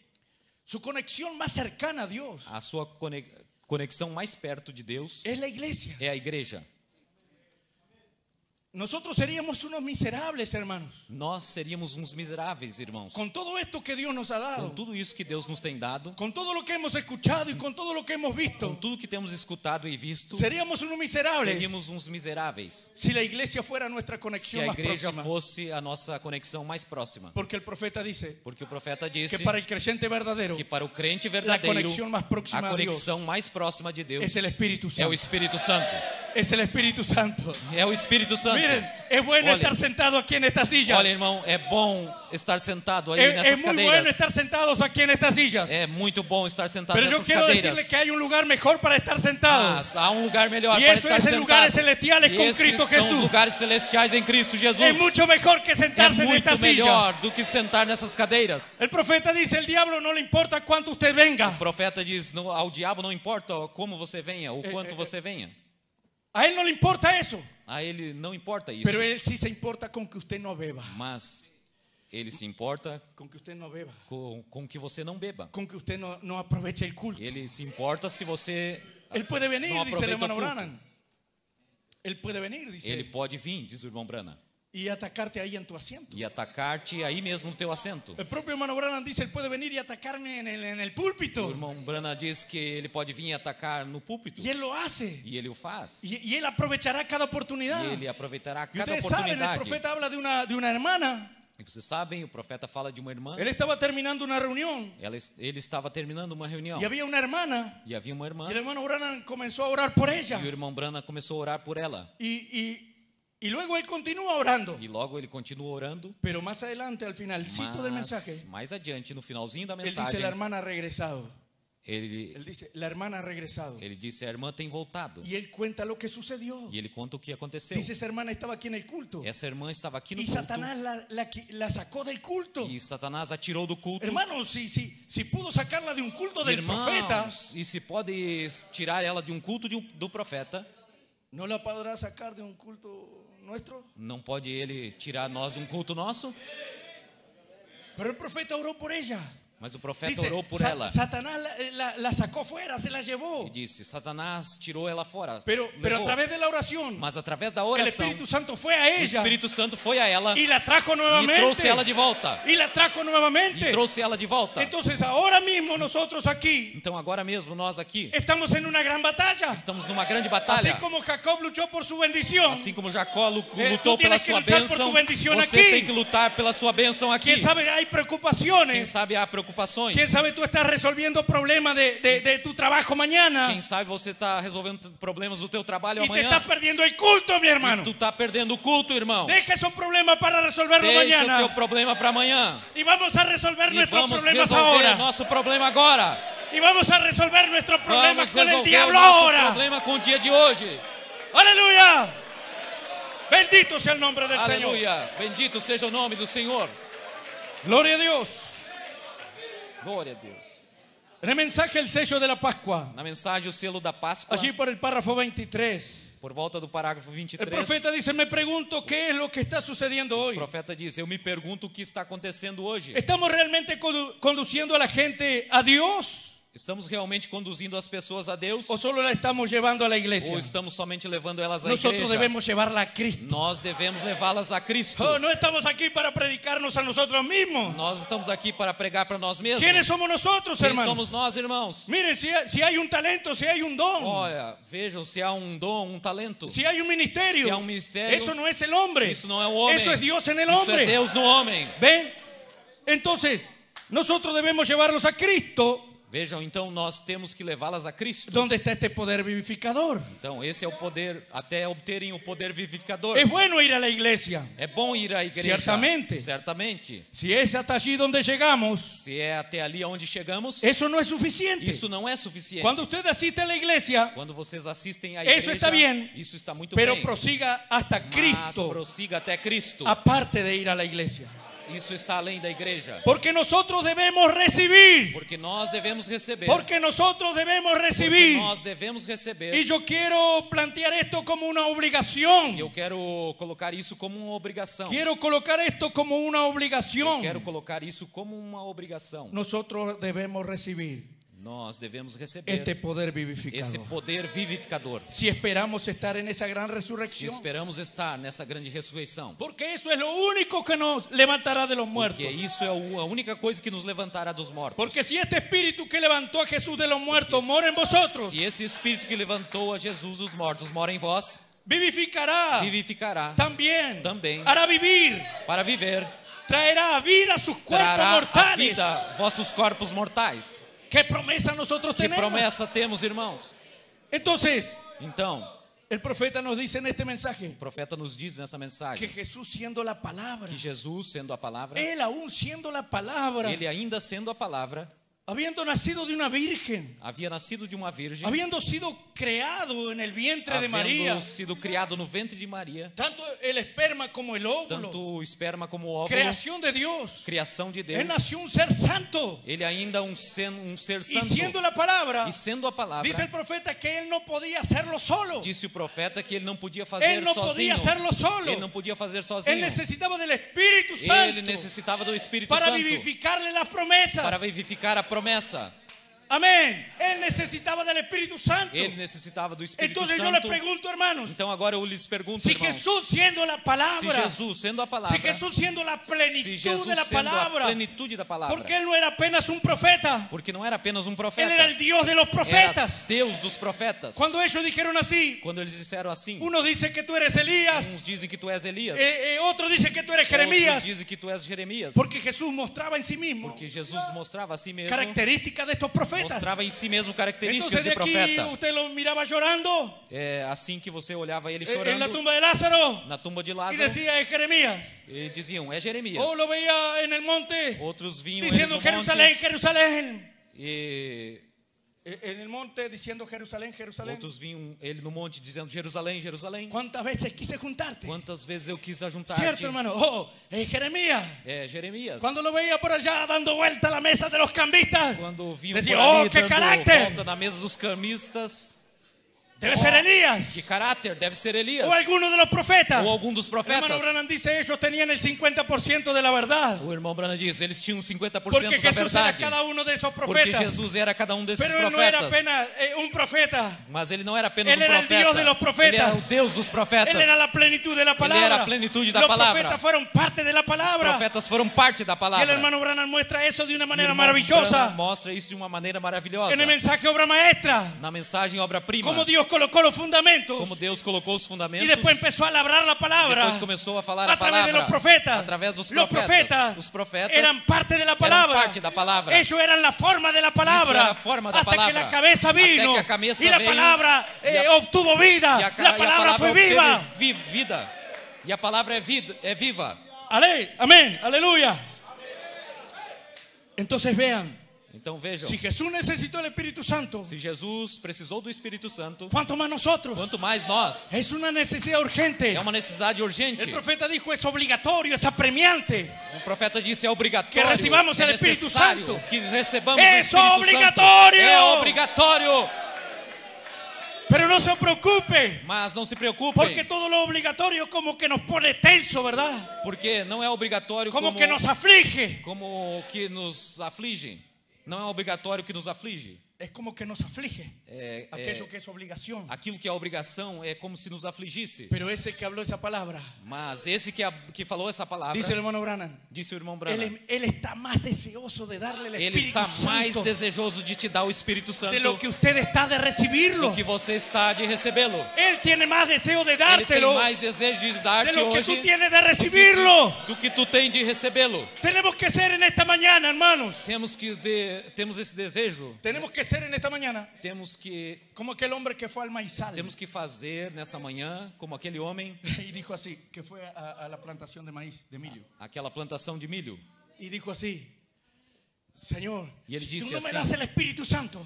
su conexión más cercana a Dios a sua conexão mais perto de Deus es la iglesia. é a igreja. Nosotros seríamos unos miserables, hermanos, Nós seríamos uns miseráveis, irmãos. con todo esto que Dios nos ha Com dado, tudo isso que Deus nos tem dado, con todo lo que hemos escuchado y con todo lo que hemos com visto. tudo que temos escutado e visto, Seríamos unos miserables seríamos uns miseráveis si la iglesia fuera nuestra se conexión a más igreja próxima. fosse a nossa conexão mais próxima. Porque el profeta dice Porque o profeta que disse para el creyente verdadero que para o crente la verdadeiro, conexión más próxima a a Dios conexão mais próxima de Deus es el Espíritu é o Santo. Espírito Santo. Es el Espíritu Santo. É o Espírito Santo. Miren, es bueno Olha. estar sentado aquí en esta silla. Olha, irmão, é bom estar sentado aí Es nessas muy bueno cadeiras. estar sentados aquí en estas sillas. É muito bom estar sentado Pero yo nessas quiero cadeiras. decirle que hay un lugar mejor para estar sentado. Mas há um lugar melhor Y para eso estar es en sentado. lugares celestiales E con esses Cristo são Jesús. os lugares celestiais em Cristo Jesus. Es mucho mejor que É sentarse en muito estas melhor sillas. do que sentar nessas cadeiras. El profeta dice, el diablo no le importa cuánto usted venga. O profeta diz, ao diabo não importa como você venha, ou quanto você venha. A él no le importa eso. A ele não importa isso. Pero él sí se importa con que usted no beba. Mas ele se importa Con que usted no beba. com que você não beba. Con que usted no aproveche el culto. Ele se importa se você Él puede venir, no dice el aproveita o hermano culto. Branham. Él puede venir, dice. Ele pode vir, diz o irmão Brana, Y atacarte ahí en tu asiento. e atacar-te aí mesmo no teu assento. El propio hermano Branham dice, él puede venir y atacarme en el púlpito. O irmão Brana diz que ele pode vir e atacar no púlpito. Y él lo hace. E ele o faz. Y él aprovechará cada oportunidad. E ele aproveitará Y cada ustedes saben, el oportunidade. profeta habla de una hermana. E vocês sabem, o profeta fala de uma irmã. Él estaba terminando una reunión. Ele estava terminando uma reunião. Y había una hermana. E havia uma irmã. Y el hermano Branham comenzó a orar por ella. E o irmão Brana começou a orar por ela. Y luego él continúa orando. E logo ele continua orando. Pero más adelante, al finalcito del mensaje, Mas mais adiante, no finalzinho da él dice, mensagem, la hermana ha regresado. ele Él dice, la hermana ha regresado. disse, a irmã tem voltado. Y él cuenta lo que sucedió. E ele conta o que aconteceu. Dice, esa hermana estaba aquí en el culto. Essa irmã estava aqui no Y culto. Satanás la sacó del culto. E Satanás a tirou do culto. Hermanos, si pudo sacarla de un culto del profeta, Irmãos, e se pode tirar ela de um culto do profeta, ¿no la podrá sacar de un culto nuestro? não pode ele tirar nós de um culto nosso? Pero el profeta oró por ella. Mas o profeta Dice, orou por ela Satanás la sacó fuera, se la llevó. e disse, Satanás tirou ela fora. Pero a levou. través de la oración, Mas através da el oração, Espíritu Santo fue a o ella Espírito Santo foi a ela y la trajo e nuevamente. trouxe ela de volta. Y la trajo E nuevamente. trouxe ela de volta. Entonces ahora mismo nosotros aquí Então agora mesmo nós aqui estamos en una gran batalla. estamos numa grande Así batalha. como Jacob luchó por su bendición. Assim como Jacó lutou tú pela tienes que sua luchar por bênção, tu bendición você aqui. tem que lutar pela sua bênção aqui. Quién sabe, hay Quem preocupaciones. sabe há preocupações. Quién sabe, tú estás resolviendo problemas de tu trabajo mañana. Quem sabe você está resolvendo problemas do teu trabalho Y te amanhã. estás perdiendo el culto, mi hermano. Tu está perdendo o culto, irmão. Deja esos problemas para resolverlo Deixa mañana. o teu problema para amanhã. Y vamos a resolver E nuestros vamos problemas resolver ahora. nosso problema agora. Y vamos a resolver nuestros problemas Vamos con el resolver o diablo nosso ahora. problema com o dia de hoje. Aleluya. Bendito sea el nombre del Señor. Aleluia. Bendito seja o nome do Senhor. Gloria a Dios. Glória a Deus. En el mensaje El sello de la Pascua, Na mensagem, o selo da Páscoa, allí por el párrafo 23, por volta do parágrafo el 23, profeta dice, me pregunto qué es lo que está sucediendo o hoy. profeta diz: eu me pergunto o que está acontecendo hoje. ¿Estamos realmente conduciendo a la gente a Dios? Estamos realmente conduzindo as pessoas a Deus? ¿O solo la estamos llevando a la iglesia? Ou estamos somente levando elas à Nosotros igreja? debemos llevarla a Cristo. Nós devemos levá-las a Cristo. Oh, no estamos aquí para predicarnos a nosotros mismos. Nós estamos aqui para pregar para nós mesmos. ¿Quiénes somos nosotros, Quem hermanos? somos nós, irmãos? Miren, si hay un talento, si hay un don, Olha, vejam, se há um dom, um talento, si hay un ministerio, se há um ministério, eso no es el hombre. isso não é o homem. Eso es Dios en el Isso hombre. é Deus no homem. ¿Ven? Entonces, nosotros debemos llevarlos a Cristo, Vejam, então nós temos que levá-las a Cristo. donde está este poder vivificador. Então esse é o poder, até obterem o poder vivificador. Es bueno ir a la iglesia. É bom ir à igreja. Ciertamente. Certamente. Si es hasta allí donde llegamos, Se é até ali onde chegamos, eso no es suficiente. isso não é suficiente. Cuando usted asiste a la iglesia, Quando vocês assistem à Eso igreja, está bien, isso está muito pero bem. prosiga hasta Mas Cristo, prossiga até Cristo. aparte de ir a la iglesia. Isso está além da igreja. Porque nosotros debemos recibir. Porque nós devemos receber. Porque nosotros debemos Porque recibir. nós devemos receber. Y yo quiero plantear esto como una E obligación. eu quero colocar isso como uma obrigação. Quiero colocar esto como una Eu obligación. quero colocar isso como uma obrigação. Nosotros debemos recibir Nós devemos receber este poder esse vivificador. poder vivificador. Si esperamos estar en esa gran Se resurrección. esperamos estar nessa grande ressurreição. Porque eso es lo único que nos levantará de los muertos. Porque isso é a única coisa que nos levantará dos mortos. Porque si este espíritu que levantó a Jesús de los muertos mora en vosotros, Se esse Espírito que levantou a Jesus dos mortos mora em vós, vivificará vivificará también, También. hará vivir, para viver, traerá a vida a sus cuerpos trará a mortales. vida vossos corpos mortais. ¿Qué promesa nosotros Que tenemos? promessa temos, irmãos? Entonces, Então, el profeta nos dice en este mensaje o profeta nos diz nessa que mensagem Jesús siendo la palabra, que Jesus, sendo a palavra, él aún siendo la palabra, ele ainda sendo a palavra, habiendo nacido de una virgen, havia nascido de uma virgem, habiendo sido creado en el vientre de María, havendo sido criado no ventre de Maria, tanto el esperma como el óvulo, tanto o esperma como o óvulo, creación de Dios, criação de Deus. él nació un ser santo. Ele ainda um ser Y santo. siendo la palabra, E sendo a palavra, dice el profeta que él no podía hacerlo solo. disse o profeta que ele não podia fazer Él no podía sozinho. hacerlo solo. Ele não podia fazer Él sozinho. necesitaba del Espíritu Ele Santo necessitava do Espírito para Santo vivificarle las promesas. para vivificar a promessa. Amén. Él necesitaba del Espíritu Santo. Ele necessitava do Espírito Entonces yo les Santo. pregunto, hermanos, Então agora eu lhes pergunto, si irmãos, Jesús siendo la se palabra, Jesus sendo a palavra, si Jesús siendo la se plenitud Jesus de la sendo a palabra, plenitude da palavra, porque él no era apenas un profeta, porque não era apenas um él profeta, era el Dios de los era profetas. Deus dos profetas. Cuando ellos dijeron así, Quando eles disseram assim, uno dice que tú eres Elías, uns dizem que tu és Elias, otro dice que tú eres outros Jeremías, dizem que tu és Jeremias, porque Jesús mostraba en sí mismo porque Jesus mostrava a si mesmo, características de estos profetas. mostrava em si mesmo características Entonces de de aquí profeta. usted lo miraba llorando É assim que você olhava ele en la chorando tumba de Lázaro na tumba de y Lázaro decía es Jeremías. e diziam, é Jeremias. O lo veía en el monte Outros vinham ele diciendo no Jerusalén, monte Jerusalén. e En el monte diciendo Jerusalén, Jerusalén. outros vinham ele no monte dizendo Jerusalém, Jerusalém. ¿Cuántas veces quise juntarte? Quantas vezes eu quis Cierto, ajuntar-te? hermano. Oh, Jeremías. É Jeremias. Cuando lo veía por allá dando vuelta a la mesa de los cambistas, Quando vinham decía, por ali oh, qué dando carácter. volta na mesa dos camistas, Debe ser Elías que caráter, deve ser Elias o alguno de los profetas. ou algum dos El hermano profetas. Branham dice ellos tenían el 50% de la verdad. O irmão Branham diz, eles tinham 50% Porque da Jesús era verdade. cada uno de esos Porque profetas. Jesus era cada um desses Pero él no era profetas. apenas un profeta. Mas ele não era apenas Él um era el profeta. Dios de los profetas. Ele era o Deus dos profetas. Él era la plenitud de la palabra. era la plenitud de la los palabra. profetas fueron parte de la Os palabra. profetas foram parte da Y el palavra. hermano Branham muestra eso de una E o manera irmão maravillosa. Branham mostra isso de uma maneira maravilhosa. En el mensaje obra maestra. Na mensagem obra-prima. Cómo Dios colocó los fundamentos. Como Deus colocou os fundamentos. Y después empezó a labrar la palabra. Depois começou a falar a a través palavra. de los profetas. Através dos Los profetas Os profetas eran parte de la eram palabra. parte da palavra. Ellos eran la forma de la palabra. Isso era a forma da hasta palavra. que la cabeza vino. Até que a cabeça y la veio. palabra E a- obtuvo vida. E a, la e a palabra fue obteve viva. vida. E a palavra é viva. Amén. Aleluya. Entonces vean. Então vejam, Si Jesús necesitó el Espíritu Santo, se Jesus precisou do Espírito Santo, ¿cuánto más nosotros? quanto mais nós. Es una necesidad urgente. É uma necessidade urgente. El profeta dijo, es obligatorio, es apremiante O profeta disse, é obrigatório, que recibamos é el Espíritu necessário Santo. que recebamos É o Espírito obrigatório. Santo. É obrigatório. Pero no se preocupe, Mas não se preocupe, porque todo lo obligatorio como que nos pone tenso, ¿verdad? porque não é obrigatório Como que nos aflige. como que nos aflige. Não é obrigatório que nos aflige. Es como que nos aflige. Aquello que es obligación. Aquilo que é obrigação é como se nos afligisse. Pero ese que habló esa palabra, Mas esse que falou essa palavra, dice el hermano Branham, disse o irmão Branham, él está más deseoso de darle el ele Espíritu está mais Santo desejoso de te dar o Espírito Santo de lo que usted está de recibirlo. do que você está de recebê-lo. Él tiene más deseo de Ele tem dártelo mais desejo de de dar-te lo que hoje tú tienes de recibirlo. do que tu tem de recebê-lo. Tenemos que ser en esta mañana, hermanos. Temos esse desejo. Tenemos que ser en esta mañana Temos como aquel hombre que fue al maizal que fazer nessa manhã como aquele homem, y dijo así, que fue a la plantación de maíz, de milho. aquela plantação de milho. Y dijo así, Señor, Y él si dice tú no me así, das el Espíritu Santo,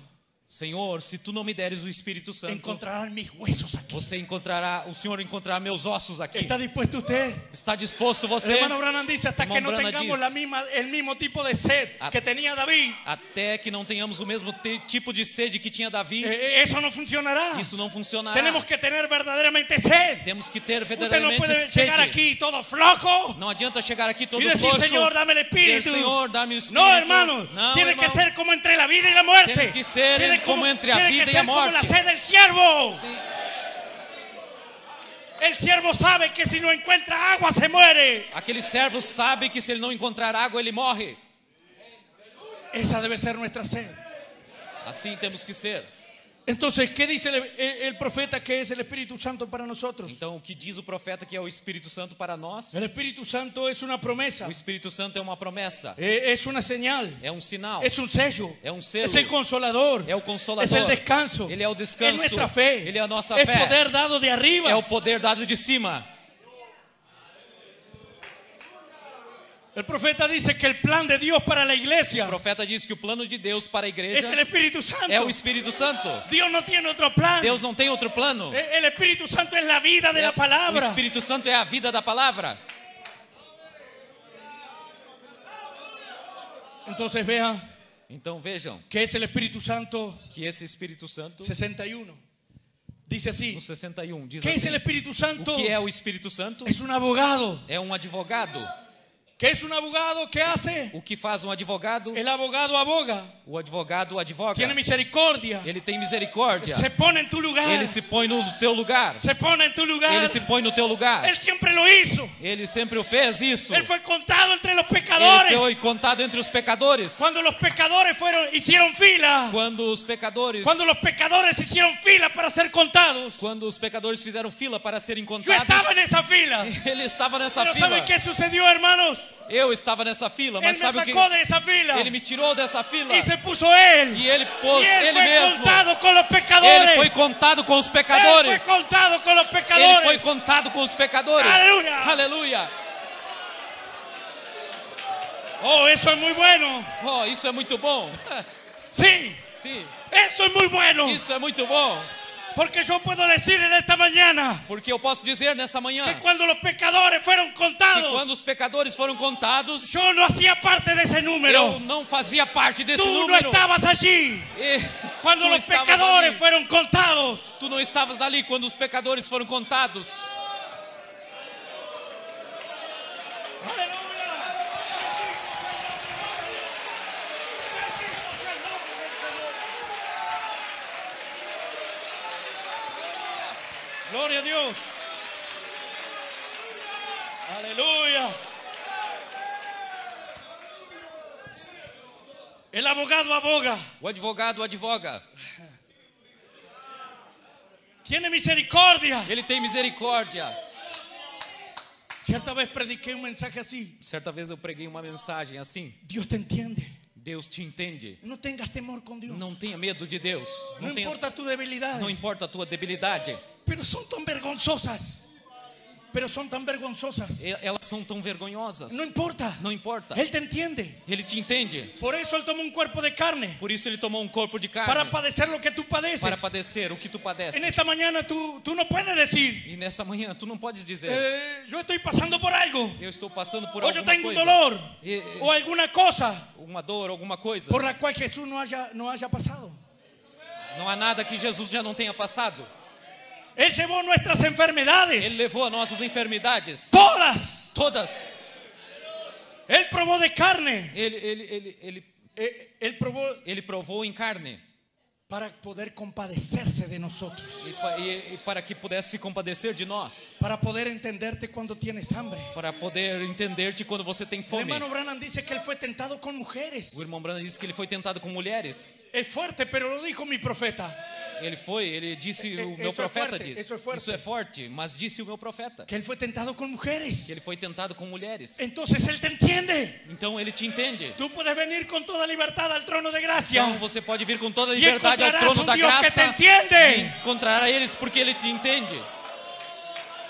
Senhor, se tu não me deres o Espírito Santo, encontrarán mis huesos aquí. o Senhor encontrará meus ossos aqui. ¿Está dispuesto usted? Está disposto El você? hermano Branham dice, hasta Hermano que no Branham tengamos dice, el mismo tipo de sed que tenía David, Até que não tenhamos o mesmo tipo de sede que tinha Davi, eso no funcionará. isso não funcionará. Tenemos que tener verdaderamente sed. Temos que ter Usted no verdadeiramente puede sede. llegar aquí todo flojo Não adianta chegar aqui todo y decir, floxo. Señor, dame el Espíritu. Senhor, dá-me o Espírito. No, hermano, Não, tiene irmão. que ser como entre la vida y la muerte. Tiene que ser como entre a tiene vida que y a ser como la morte. sed del siervo. El siervo sabe que si no encuentra agua se muere. Aquele servo sabe que se ele não encontrar água, ele morre. Esa debe ser nuestra sed. Assim temos que ser. Entonces, ¿qué dice el profeta que es el Espíritu Santo para nosotros? Então, o que diz o profeta que é o Espírito Santo para nós? El Espíritu Santo es una promesa, O Espírito Santo é uma promessa, es una señal, é um sinal, es un sello, é um selo, es el consolador, é o consolador, es el descanso, ele é o descanso, es nuestra fe, ele é a nossa es fé, poder dado de arriba. é o poder dado de cima. El profeta dice que el plan de Dios para la O iglesia profeta diz que o plano de Deus para a es igreja el Espíritu Santo. é o Espírito Santo. Dios no tiene otro plan. Deus não tem outro plano. El Espíritu Santo es la vida de la O palabra. Espírito Santo é a vida da palavra. Entonces vean Então vejam que es el Espíritu Santo que esse Espírito Santo, 61. Dice así, no 61, diz ¿qué es assim: el Espíritu Santo? o que é o Espírito Santo? Es un abogado. É um advogado. ¿Qué es un abogado? ¿Qué hace? O que faz um advogado? El abogado aboga, O advogado advoga. tiene misericordia, Ele tem misericórdia. se pone en tu lugar, Ele se põe no teu lugar. se pone en tu lugar. Ele se põe no teu lugar. Él siempre lo hizo. Ele sempre o fez isso. Él fue contado entre los Ele pecadores. foi contado entre os pecadores. Cuando los pecadores hicieron fila, Quando os pecadores hicieron fila para ser contados, Quando os pecadores fizeram fila para serem yo contados, estaba en esa fila. ele estava nessa Pero fila. ¿saben qué sucedió, hermanos? Eu estava nessa fila, Él mas me sabe o que? sacó de esa fila Ele me tirou dessa fila y se puso él. e ele pôs Y él ele fue mesmo. contado con los Ele pecadores. foi contado com os Él pecadores. fue contado con los Ele pecadores. foi contado com os pecadores. Aleluia. Aleluia. Oh, eso es muy bueno. Oh, isso é muito bom. Sí, Sim, eso es muy bueno. isso é muito bom. Porque yo puedo decir en esta mañana Porque eu posso dizer nessa manhã que cuando los pecadores fueron que quando contados, os pecadores foram contados, yo no hacía parte de ese eu número. não fazia parte desse Tú no número. estabas allí. E Cuando tu los estavas pecadores ali. fueron contados. Tu não estavas ali quando os pecadores foram contados. Gloria a Dios. Aleluya. El abogado aboga. O advogado advoga. Tiene misericordia. Ele tem misericórdia. Cierta vez prediqué un mensaje así. Certa vez eu preguei uma mensagem assim: Dios te entiende. Deus te entende. No tengas temor con Dios. Não tenha medo de Deus. No Não, tenha, importa tu debilidad. não importa a tua debilidade. Pero son tan vergonzosas. pero son tan vergonzosas. elas são tão vergonhosas. No importa. Não importa. Él te entiende. Ele te entende. Por eso Él tomó un cuerpo de carne. Por isso ele tomou um corpo de Para carne. padecer lo que tú padeces. Para padecer o que tu padeces. En esta mañana tú no puedes decir, E nessa manhã tu não podes dizer, yo estoy pasando por algo. eu estou passando por O yo alguma tengo un coisa. dolor. E- O alguna cosa Uma dor, alguma coisa. por la cual Jesús no haya pasado. Não há nada que Jesus já não tenha passado. Él llevó nuestras enfermedades. Ele levou as nossas enfermidades. Todas. Todas. Él probó de carne. Ele Probó provou em carne. para poder compadecerse de nosotros. E para que pudesse se compadecer de nós. Para poder entenderte cuando tienes hambre. Para poder entender-te quando você tem El fome. hermano Branham dice que él fue tentado con mujeres. O irmão Branham disse que ele foi tentado com mulheres. Es fuerte, pero lo dijo mi profeta. Ele disse, o meu Isso é profeta forte, disse. isso é forte. Isso é forte, mas disse o meu profeta. Que él fue tentado con mujeres. Que ele foi tentado com mulheres. Entonces él te entiende. Então ele te entende. Tú puedes venir con toda libertad al trono de gracia. Então você pode vir com toda a Y liberdade ao encontrarás trono un da Dios que te graça. entiende. E encontrará eles porque ele te entende.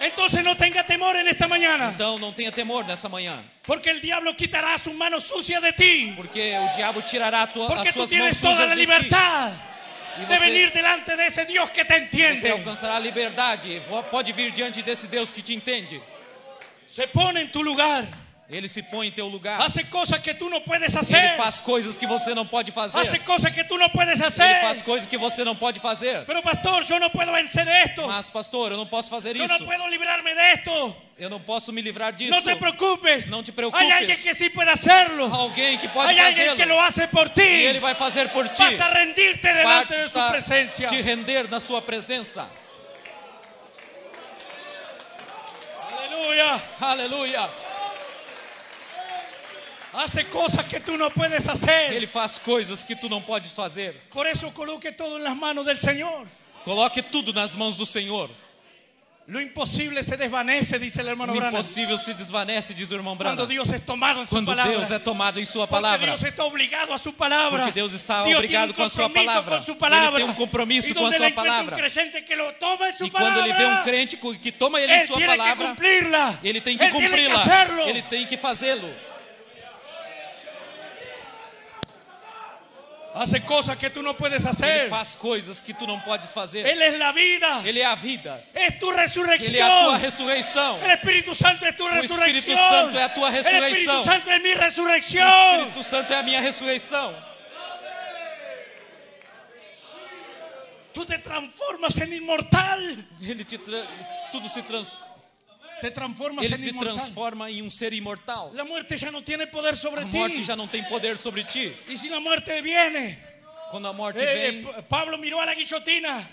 Entonces no tenga temor en esta mañana. Então não tenha temor nessa manhã. Porque el diablo quitará su mano sucia de ti. Porque o diabo tirará Porque as tú suas mãos tienes toda sujas la de ti. libertad E de venir delante de ese Dios que te você entiende. alcançará a liberdade. Pode vir diante desse Deus que te entende. Se pone en tu lugar. Ele se põe em teu lugar. Hace cosas que tú no puedes Ele hacer. faz coisas que você não pode fazer. Hace cosas que tú no puedes Ele faz hacer. coisas que você não pode fazer. Pero pastor, yo no puedo vencer esto. Mas, pastor, eu não posso fazer Yo isso. no puedo librarme de esto. Eu não posso me livrar disso. No te preocupes. Não te preocupes. Hay alguien que sí puede hacerlo. Alguém que pode Hay alguien que fazê-lo. lo hace por E ti. Ele vai fazer por ti. Basta rendirte delante de su Basta presencia. te render na sua presença. Aleluya. Aleluia. Hace cosas que tú no puedes hacer. Ele faz coisas que tu não podes fazer. Por eso coloque todo en las manos del Señor. Coloque tudo nas mãos do Senhor. Lo imposible se desvanece, dice el hermano O Branham. impossível se desvanece, diz o irmão Cuando Branham. Dios es tomado en su Quando palabra. Deus é tomado em sua Porque palavra. Dios está obligado a su palabra. Porque Deus está Dios obrigado tiene com a un sua compromiso palavra. con su palabra. Ele tem um compromisso Y com a donde sua le encuentra palavra. un creyente que lo toma en su E quando ele vê um palabra, crente que toma ele em él sua tiene que palavra, cumplirla. ele tem que Él tiene que cumpri-la. hacerlo. Ele tem que fazê-lo. Hace cosas que tú no puedes Ele hacer. faz coisas que tu não podes fazer. Él es la vida. Ele é a vida. Es tu Ele é a tua resurrección. ressurreição. El Espíritu Santo es tu resurrección. Espíritu Santo é a tua El Espíritu ressurreição. Santo es mi O resurrección. Espírito Santo é a minha ressurreição. Tú te transformas en inmortal. Ele tudo se Te transformas ele en te inmortal. transforma em um ser imortal. La muerte ya no tiene poder sobre A morte ti. já não tem poder sobre ti. Y si la muerte viene, Quando a morte vem, Pablo miró a la guillotina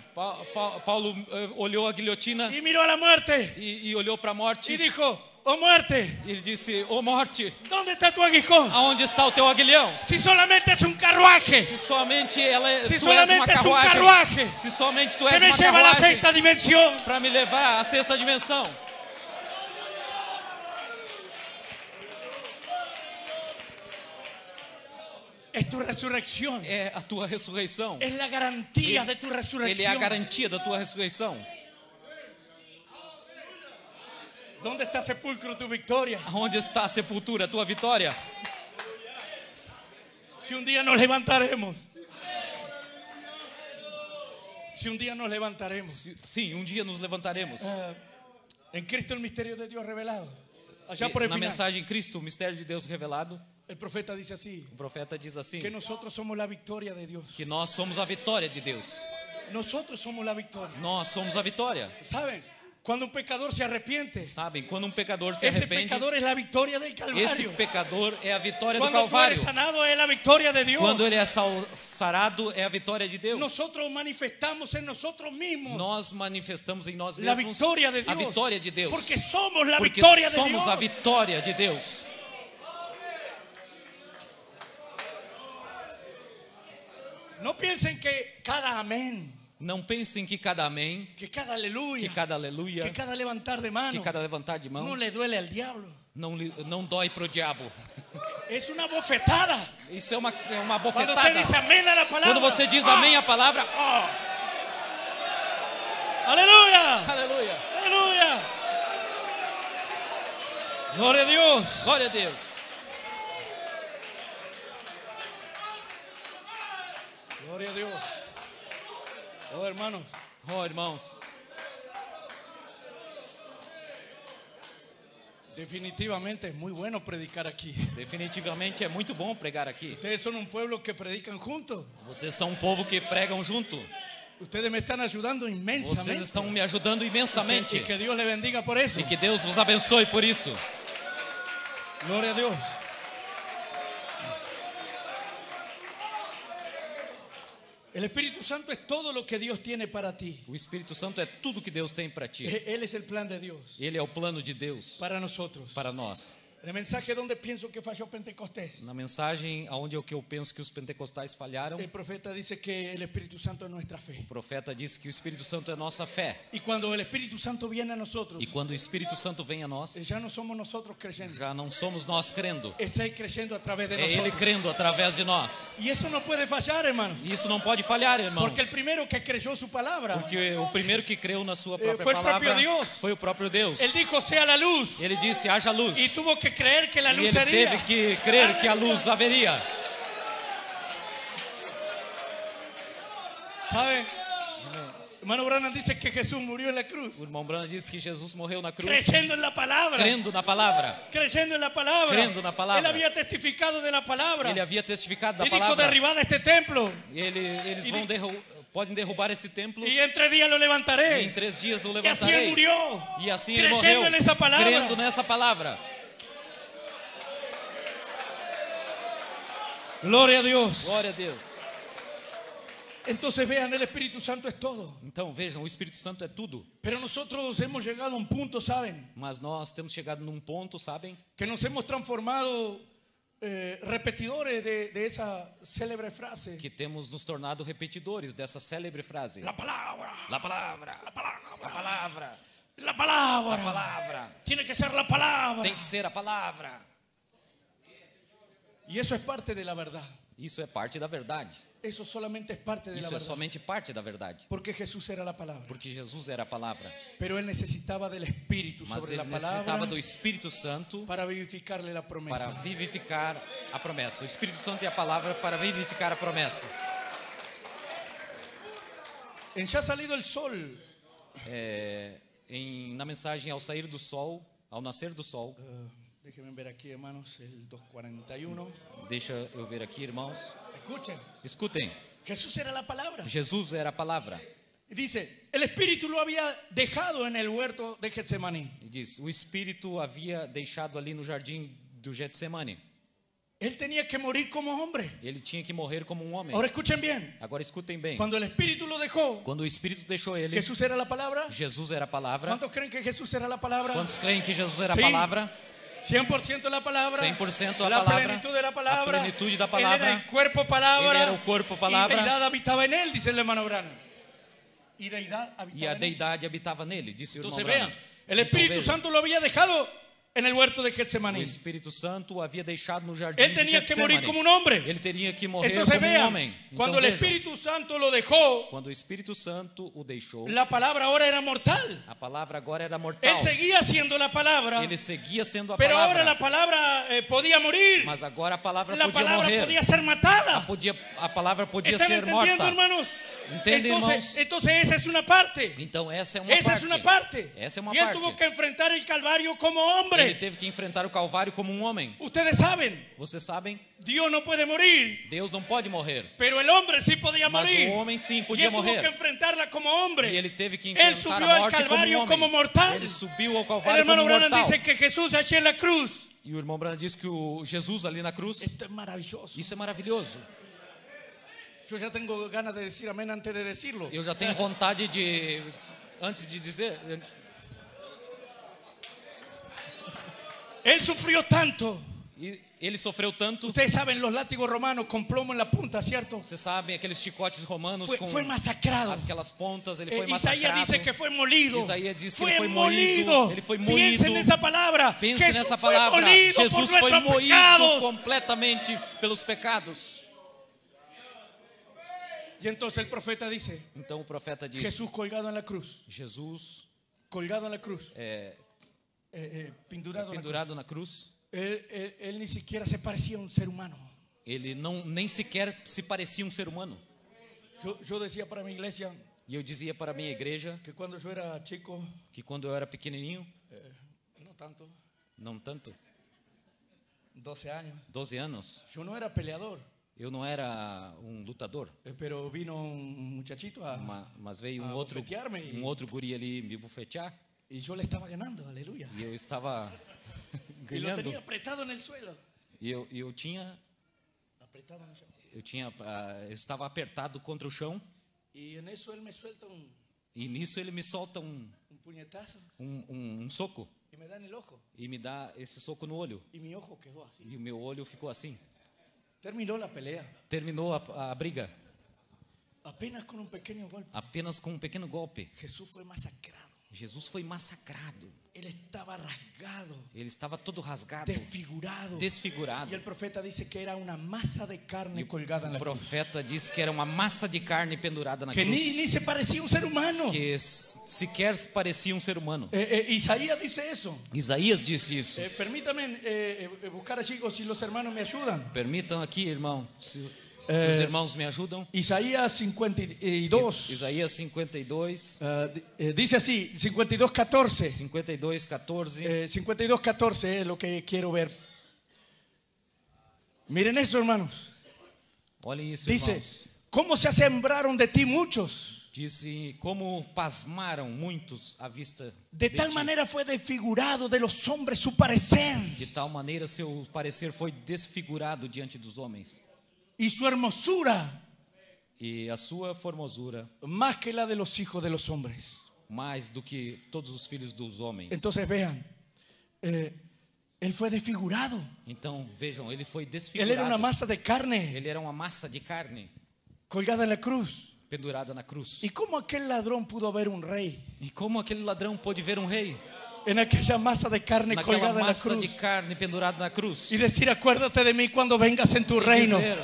Paulo olhou a guilhotina y miró a la muerte e olhou para a y morte. dijo, oh muerte, E ele disse: Ô morte, ¿dónde está tu aguijón? aonde está o teu aguilhão? Si solamente es un carruaje Se somente ela é, Se tu és uma solamente es un carruagem. carruaje Se somente tu que és me uma lleva a la carruagem sexta dimensión. para me levar à sexta dimensão. Es tu resurrección. É a tua ressurreição. Es la garantía de tu Ele é a resurrección. garantia da tua ressurreição. ¿Dónde está sepulcro tu victoria? Aonde está a sepultura, a tua vitória? Si un día nos levantaremos. Si un día nos levantaremos. Sim, um dia nos levantaremos. En Cristo el misterio de Dios revelado. Allá por el Na final. mensagem Cristo, o mistério de Deus revelado, El profeta dice así, o profeta diz assim: que nosotros somos la victoria de Dios. que nós somos a vitória de Deus. Nosotros somos la victoria. Nós somos a vitória. ¿Saben? Cuando un pecador se arrepiente, Sabem, quando um pecador se ese arrepende, pecador es la victoria del esse Calvario. pecador é a vitória do Cuando tú Calvário. eres sanado es la victoria de Dios. Quando ele é sarado, é a vitória de Deus. Nosotros manifestamos en nosotros mismos Nós manifestamos em nós la mesmos victoria de a Dios. vitória de Deus. Porque somos la Porque victoria de somos Dios. a vitória de Deus. No piensen que cada amén, Não pensem que cada amém, que cada aleluya, que cada aleluia, que cada levantar de mano que cada levantar de mão no le duele al diablo. não dói pro diabo. Es una bofetada. Isso é uma Cuando bofetada. usted dice amén a la palabra. Quando você diz amém à palavra, Aleluya. aleluia. Aleluya. Gloria a Dios. Glória a Deus. Gloria a Dios. Oh, hermanos, Oh, irmãos, definitivamente es muy bueno predicar aquí. definitivamente é muito bom pregar aqui. Ustedes son un pueblo que predican juntos. Vocês são um povo que pregam junto. Ustedes me están ayudando Vocês inmensamente. estão me ajudando imensamente. Y que Dios le bendiga por eso. E que Deus vos abençoe por isso. Gloria a Dios. El Espíritu Santo es todo lo que Dios tiene para ti. O Espírito Santo é tudo que Deus tem para ti. Él es el plan de Dios Ele é o plano de Deus para nosotros. para nós. En el mensaje donde pienso que falló Pentecostés, Na mensagem onde é o que eu penso que os pentecostais falharam, el profeta dice que el Espíritu Santo es nuestra fe. o profeta disse que o Espírito Santo é nossa fé. Y cuando el Espíritu Santo viene a nosotros, E quando o Espírito Santo vem a nós, ya no somos nosotros creyendo, já não somos nós crendo, es Él creyendo a través de é Ele nosotros. crendo através de nós. Y eso no puede fallar, hermano, E isso não pode falhar, irmãos. porque el primero que creyó su palabra, Porque o primeiro que creu na sua própria foi o palavra próprio Deus. foi o próprio Deus. Él dijo sea la luz, Ele disse, haja luz. y tuvo que creer que la E luz ele sería. teve que crer que a luz haveria. ¿Sabe? Hermano Branham dice que Jesús murió en la cruz, O irmão Branham disse que Jesus morreu na cruz, creyendo en la palabra. crendo na palavra. Creyendo en la palabra. Creyendo en la palabra. Él había testificado de la palabra. Ele havia testificado da Y dijo palavra. derribad este templo Eles vão podem derrubar esse templo y en 3 días lo e levantaré. em 3 dias o Y así él levantarei. murió. E assim ele Creyendo morreu, en esa palabra. crendo nessa palavra. Gloria a Dios. Glória a Deus. Entonces vean, el Espíritu Santo es todo. Então vejam, o Espírito Santo é tudo. Pero nosotros hemos llegado a un punto, ¿saben? Mas nós temos chegado num ponto, sabem? Que nos hemos transformado repetidores de esa célebre frase. Que temos nos tornado repetidores dessa célebre frase. La palabra. La palavra. La palabra. A palavra. La palabra. A palavra. Tiene que ser la palabra. Tem que ser a palavra. Y eso es parte de la verdad. Isso é parte da verdade. Eso solamente es parte de la Isso é verdad. somente parte da verdade. Porque Jesús era la palabra. Porque Jesus era a palavra. Pero él necesitaba del Espíritu Mas sobre ele la necessitava palabra do Espírito Santo para vivificarle la para promesa. vivificar a promessa. O Espírito Santo e a palavra para vivificar a promessa. En Ya ha salido el sol, Na mensagem ao sair do sol, ao nascer do sol, déjenme ver aquí, hermanos, el 2:41. deixa eu ver aqui, irmãos. Escuchen, Escutem, Jesús era la palabra. Jesus era a palavra. Dice, el Espíritu lo había dejado en el huerto de Getsemaní. E diz, o Espírito havia deixado ali no jardim do Getsemane. Él tenía que morir como hombre. Ele tinha que morrer como um homem. Ahora escuchen bien, Agora escutem bem. cuando el Espíritu lo dejó, Quando o Espírito deixou ele, Jesús era la palabra. Jesus era a palavra. ¿Cuántos creen que Jesús era la palabra? Quantos creem que Jesus era a Sim. palavra? 100% la palabra, 100% a la palavra, plenitud de la palabra, a plenitude da Él palavra, era el cuerpo palabra, Ele era o corpo palavra, y deidad habitaba en él, dice el hermano Branham. Y deidad E a habitaba en él. deidade habitava nele, disse o irmão Entonces Branham. vean, el Espíritu veja, Santo lo había dejado en el huerto de o Getsemaní. Espírito Santo o havia deixado no jardim Él de tenía que morir Getsemane. como un hombre. Ele teria que morrer Entonces como um vean, homem. Então, cuando el vejam, Espíritu Santo lo dejó, quando o Espírito Santo o deixou, la palabra ahora era mortal. a palavra agora era Él mortal. seguía siendo la palabra, Ele seguia sendo a pero ahora palavra. la palabra podía morir. Mas agora a palavra La podia palabra morrer. podía ser matada. A palavra podia ¿Están ser entendiendo, morta. hermanos? Entende, irmãos? Entonces esa es una parte. Então essa é uma Esa parte. es una parte. Essa é uma Y él parte. tuvo que enfrentar el Calvario como Ele hombre. teve que enfrentar o Calvário como um homem. Ustedes saben, Vocês sabem, Dios no puede morir, Deus não pode morrer. pero el hombre sí podía Mas morir. o homem sim Y podia él tuvo que morrer. enfrentarla como hombre. E ele teve que Él enfrentar subió a al morte como um Calvario homem. como mortal. Ele subiu ao El Calvário hermano como Branham mortal. dice que Jesús allí en la cruz. E o irmão Branham disse que o Jesus ali na cruz, Esto es maravilloso. isso é maravilhoso. Yo ya tengo ganas de decir amén antes de decirlo. Eu já tenho vontade de, antes de dizer, Él sufrió tanto. e ele sofreu tanto. Ustedes saben los látigos romanos con plomo en la punta, ¿cierto? Vocês sabem aqueles chicotes romanos com Fue masacrado. aquelas pontas, ele foi Isaías massacrado. dice que fue molido. Isaías diz que fue ele foi molido. moído. Ele foi moído. Piensen nessa palavra. Pense Jesús nessa fue palavra. molido por Jesus foi nuestros moído pecados. completamente pelos pecados. Y entonces el profeta dice, Então o profeta diz: Jesús colgado en la cruz, Jesus colgado en la cruz. pendurado na cruz. pendurado na cruz. Él ni siquiera se parecía a un ser humano. Ele nem sequer se parecia um ser humano. Yo decía para mi iglesia E eu dizia para a minha igreja que cuando yo era chico, que quando eu era pequenininho, no tanto, não tanto, 12 años, 12 anos, yo no era peleador, eu não era um lutador, pero vino un muchachito mas veio a bofetearme um outro guri ali me bufetear y yo le estaba ganando, aleluya. e eu estava Y lo ganhando. tenía apretado en el suelo. E eu tinha Apretado en el suelo. eu estava apertado contra o chão Y en eso él me suelta e nisso ele me solta un puñetazo um soco y me da en el ojo. e me dá esse soco no olho Y mi ojo quedó así. e o meu olho ficou assim. Terminó la pelea. Terminou a briga Apenas con un pequeño golpe. apenas com um pequeno golpe. Jesús fue masacrado. Jesus foi massacrado. Él estaba rasgado, Ele estava todo rasgado, desfigurado. desfigurado. Y el profeta dice que era una masa de carne colgada en O la cruz. profeta disse que era uma massa de carne pendurada na Que cruz, ni se parecía a un ser humano. que sequer parecia um ser humano. Isaías dice eso. Isaías disse isso. Permítame buscar allí, o si los hermanos me ayudan. Permitam aqui, irmão, se os irmãos me ajudam. Isaías 52. Isaías 52, Dice así, 52:14. 52:14. 52:14 es lo que quiero ver. Miren esto, hermanos. Olhem isso, Dice, irmãos. ¿cómo se asombraron de ti muchos? Disse como pasmaram muitos à vista De tal ti. manera fue desfigurado de los hombres su parecer, De tal maneira seu parecer foi desfigurado diante dos homens. y su hermosura E a sua formosura más que la de los hijos de los hombres. mais do que todos os filhos dos homens. Entonces vean, él fue desfigurado. Então, vejam, ele foi Él desfigurado. era una masa de carne Ele era uma massa de carne colgada en la cruz. pendurada na cruz. ¿Y cómo aquel ladrón pudo ver un rey E como aquele ladrão pôde ver um rei en aquella masa de carne naquela colgada en la massa cruz de carne pendurada na cruz? y decir, acuérdate de mí cuando vengas en tu E reino? dizer,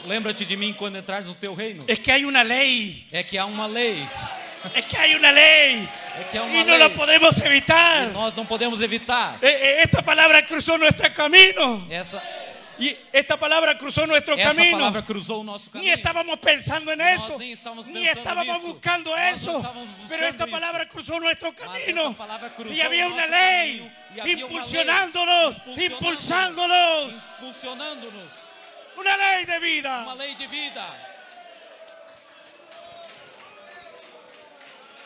lembra-te de mim quando entrares no teu reino. Es que hay una ley, É que há uma lei. es que hay una ley É que há uma y no lei. la podemos E evitar. nós não podemos evitar. Esta palabra cruzó nuestro camino. Y esta palabra cruzó nuestro Essa camino. palavra cruzou o nosso Ni caminho. estábamos pensando en Nós eso, nem estávamos ni pensando estábamos nisso. buscando Nós não eso, estávamos buscando pero esta isso. palabra cruzó nuestro Mas camino essa palavra cruzou y había o una nosso ley caminho, e havia uma impulsionándonos, lei impulsándonos, impulsionando-nos. una ley de Uma vida. lei de vida.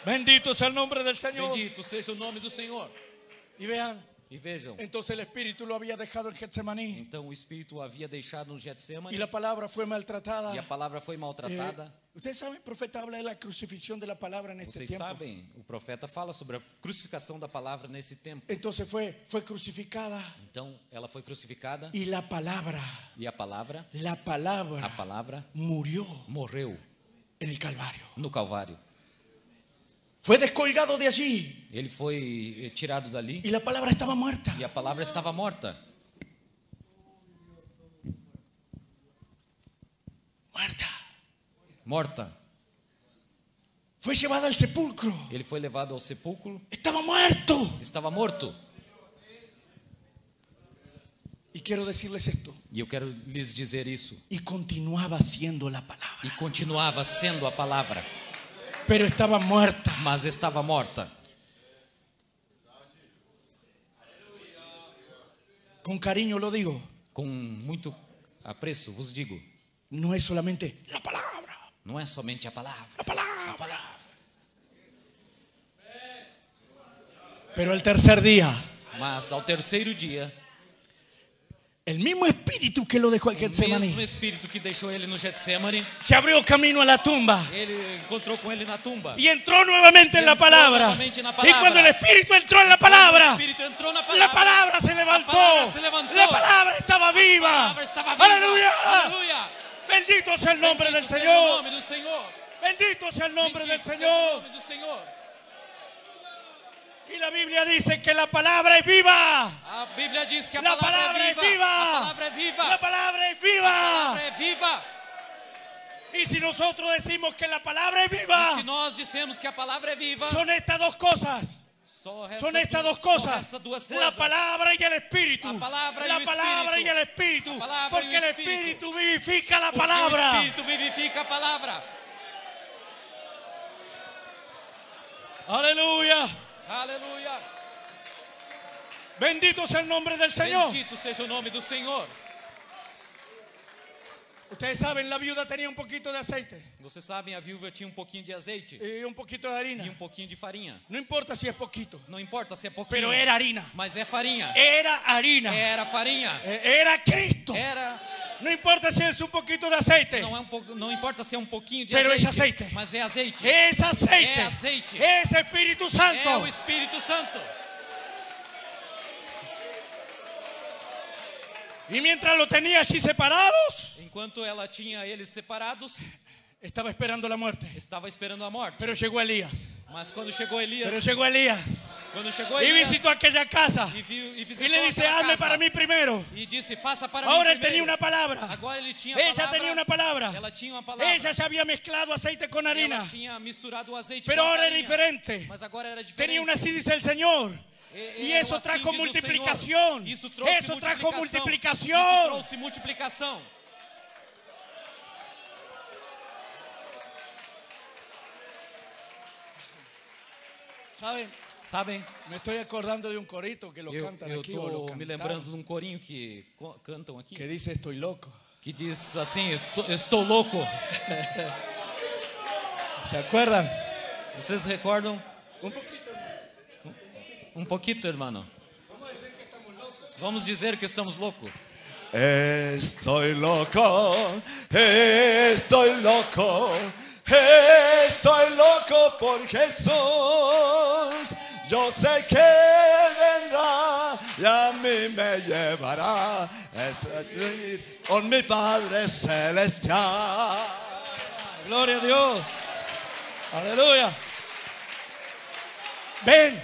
Bendito sea el nombre del Señor. Bendito seja o nome do Senhor. Y vean, E vejam, entonces el Espíritu lo había dejado en Getsemaní então o Espírito o havia deixado no y Getsemane la palabra fue maltratada. e a palavra foi maltratada. Ustedes saben, el profeta habla de la crucifixión de la palabra en este Vocês tiempo. sabem, o profeta fala sobre a crucificação da palavra nesse tempo. Entonces fue crucificada Então, ela foi crucificada y la palabra e a palavra murió morreu en el Calvario. no Calvário. Fue descolgado de allí Ele foi tirado dali y la palabra estaba muerta. e a palavra estava morta. Morta. Fue llevada al sepulcro. Ele foi levado ao sepulcro. Estaba muerto. Estava morto. Y quiero decirles esto. E eu quero lhes dizer isso. Y continuaba siendo la E palabra. continuava sendo a palavra, Pero estaba muerta. mas estava morta. Con cariño lo digo. Com muito apreço vos digo, No es solamente la palabra. não é somente a palavra. La palabra. Pero el tercer día, Mas ao terceiro dia, el mismo espíritu que lo dejó en o mesmo Getsemaní Espírito que deixou ele no Getsemane, se abrió camino a la tumba ele encontrou com ele na tumba. y entró nuevamente en la Entró palabra. nuevamente en la Y palabra. cuando el espíritu entró en la Quando o palabra, Espírito entrou na la palabra se levantó. palabra se levantó. La palabra estaba a viva. palavra estava viva. Aleluya. Aleluia. Bendito sea el nombre del Bendito seja o Señor. nome do Senhor. Bendito sea el nombre del Bendito seja o Señor. nome do Senhor. Y la Biblia dice que la palabra es viva. A Bíblia diz que a La palavra palabra é es viva. viva. A palavra é viva. La palabra es A viva. palavra é viva. Y si nosotros decimos que la palabra es E se viva, nós dissemos que a palavra é viva, son estas dos cosas. Só resta Son estas dos só cosas, resta duas la coisas. palabra y el espíritu. La palabra y La el palabra y espíritu. el espíritu. La palabra y Porque el el espíritu. espíritu vivifica la Porque palabra. o Espírito vivifica a palavra. Aleluya. Aleluia. Bendito sea el nombre del Señor. Bendito seja o nome do Senhor. Ustedes saben, la viuda tenía un poquito de aceite Vocês sabem, a viúva tinha pouquinho de azeite y un poquito de harina. e pouquinho de farinha. No importa si es poquito, Não importa se é pouquinho, pero era harina. mas é farinha. Era harina. Era farinha. Era Cristo. Era. No importa si es un poquito de aceite. Não, não importa se é pouquinho de Pero azeite, es aceite. mas é azeite. Es aceite. Es aceite. Es Espíritu Santo. É o Espírito Santo. Y mientras lo tenía allí separados, Enquanto ela tinha eles separados, estaba esperando la muerte. estava esperando a morte. Pero llegó Elías. Mas quando chegou Elias, Pero llegó Elías quando y Elias visitó aquella casa. e visitou Y le dice, aquela hazme casa, para mí primero. e disse, faça para Ahora mim él tenía primeiro. una palabra. Agora ele tinha Ella palavra, tenía una palabra. ela tinha uma palavra. Ella ya había mezclado aceite con harina. Ela tinha misturado o azeite Pero com ahora era farinha. diferente. Mas agora era diferente. Tenía una así, dice el Señor. Y eso Assim trajo diz o multiplicación. Senhor. Isso trouxe Eso trajo multiplicação. Isso multiplicación. trouxe multiplicação. Sabem? Me estoy acordando de un corito que lo cantan Eu aquí o lo estou me cantaron, lembrando de um corinho que cantam aqui, que dice estoy loco. que diz assim, estou louco. ¿Se acuerdan? Vocês recordam? Un poquito. Um pouquinho, irmão. Vamos dizer que estamos loucos. Estoy loco, estoy loco, estoy loco por Jesús. Yo sé que vendrá y a mí me llevará con mi Padre Celestial. Gloria a Dios. Aleluya. Ven,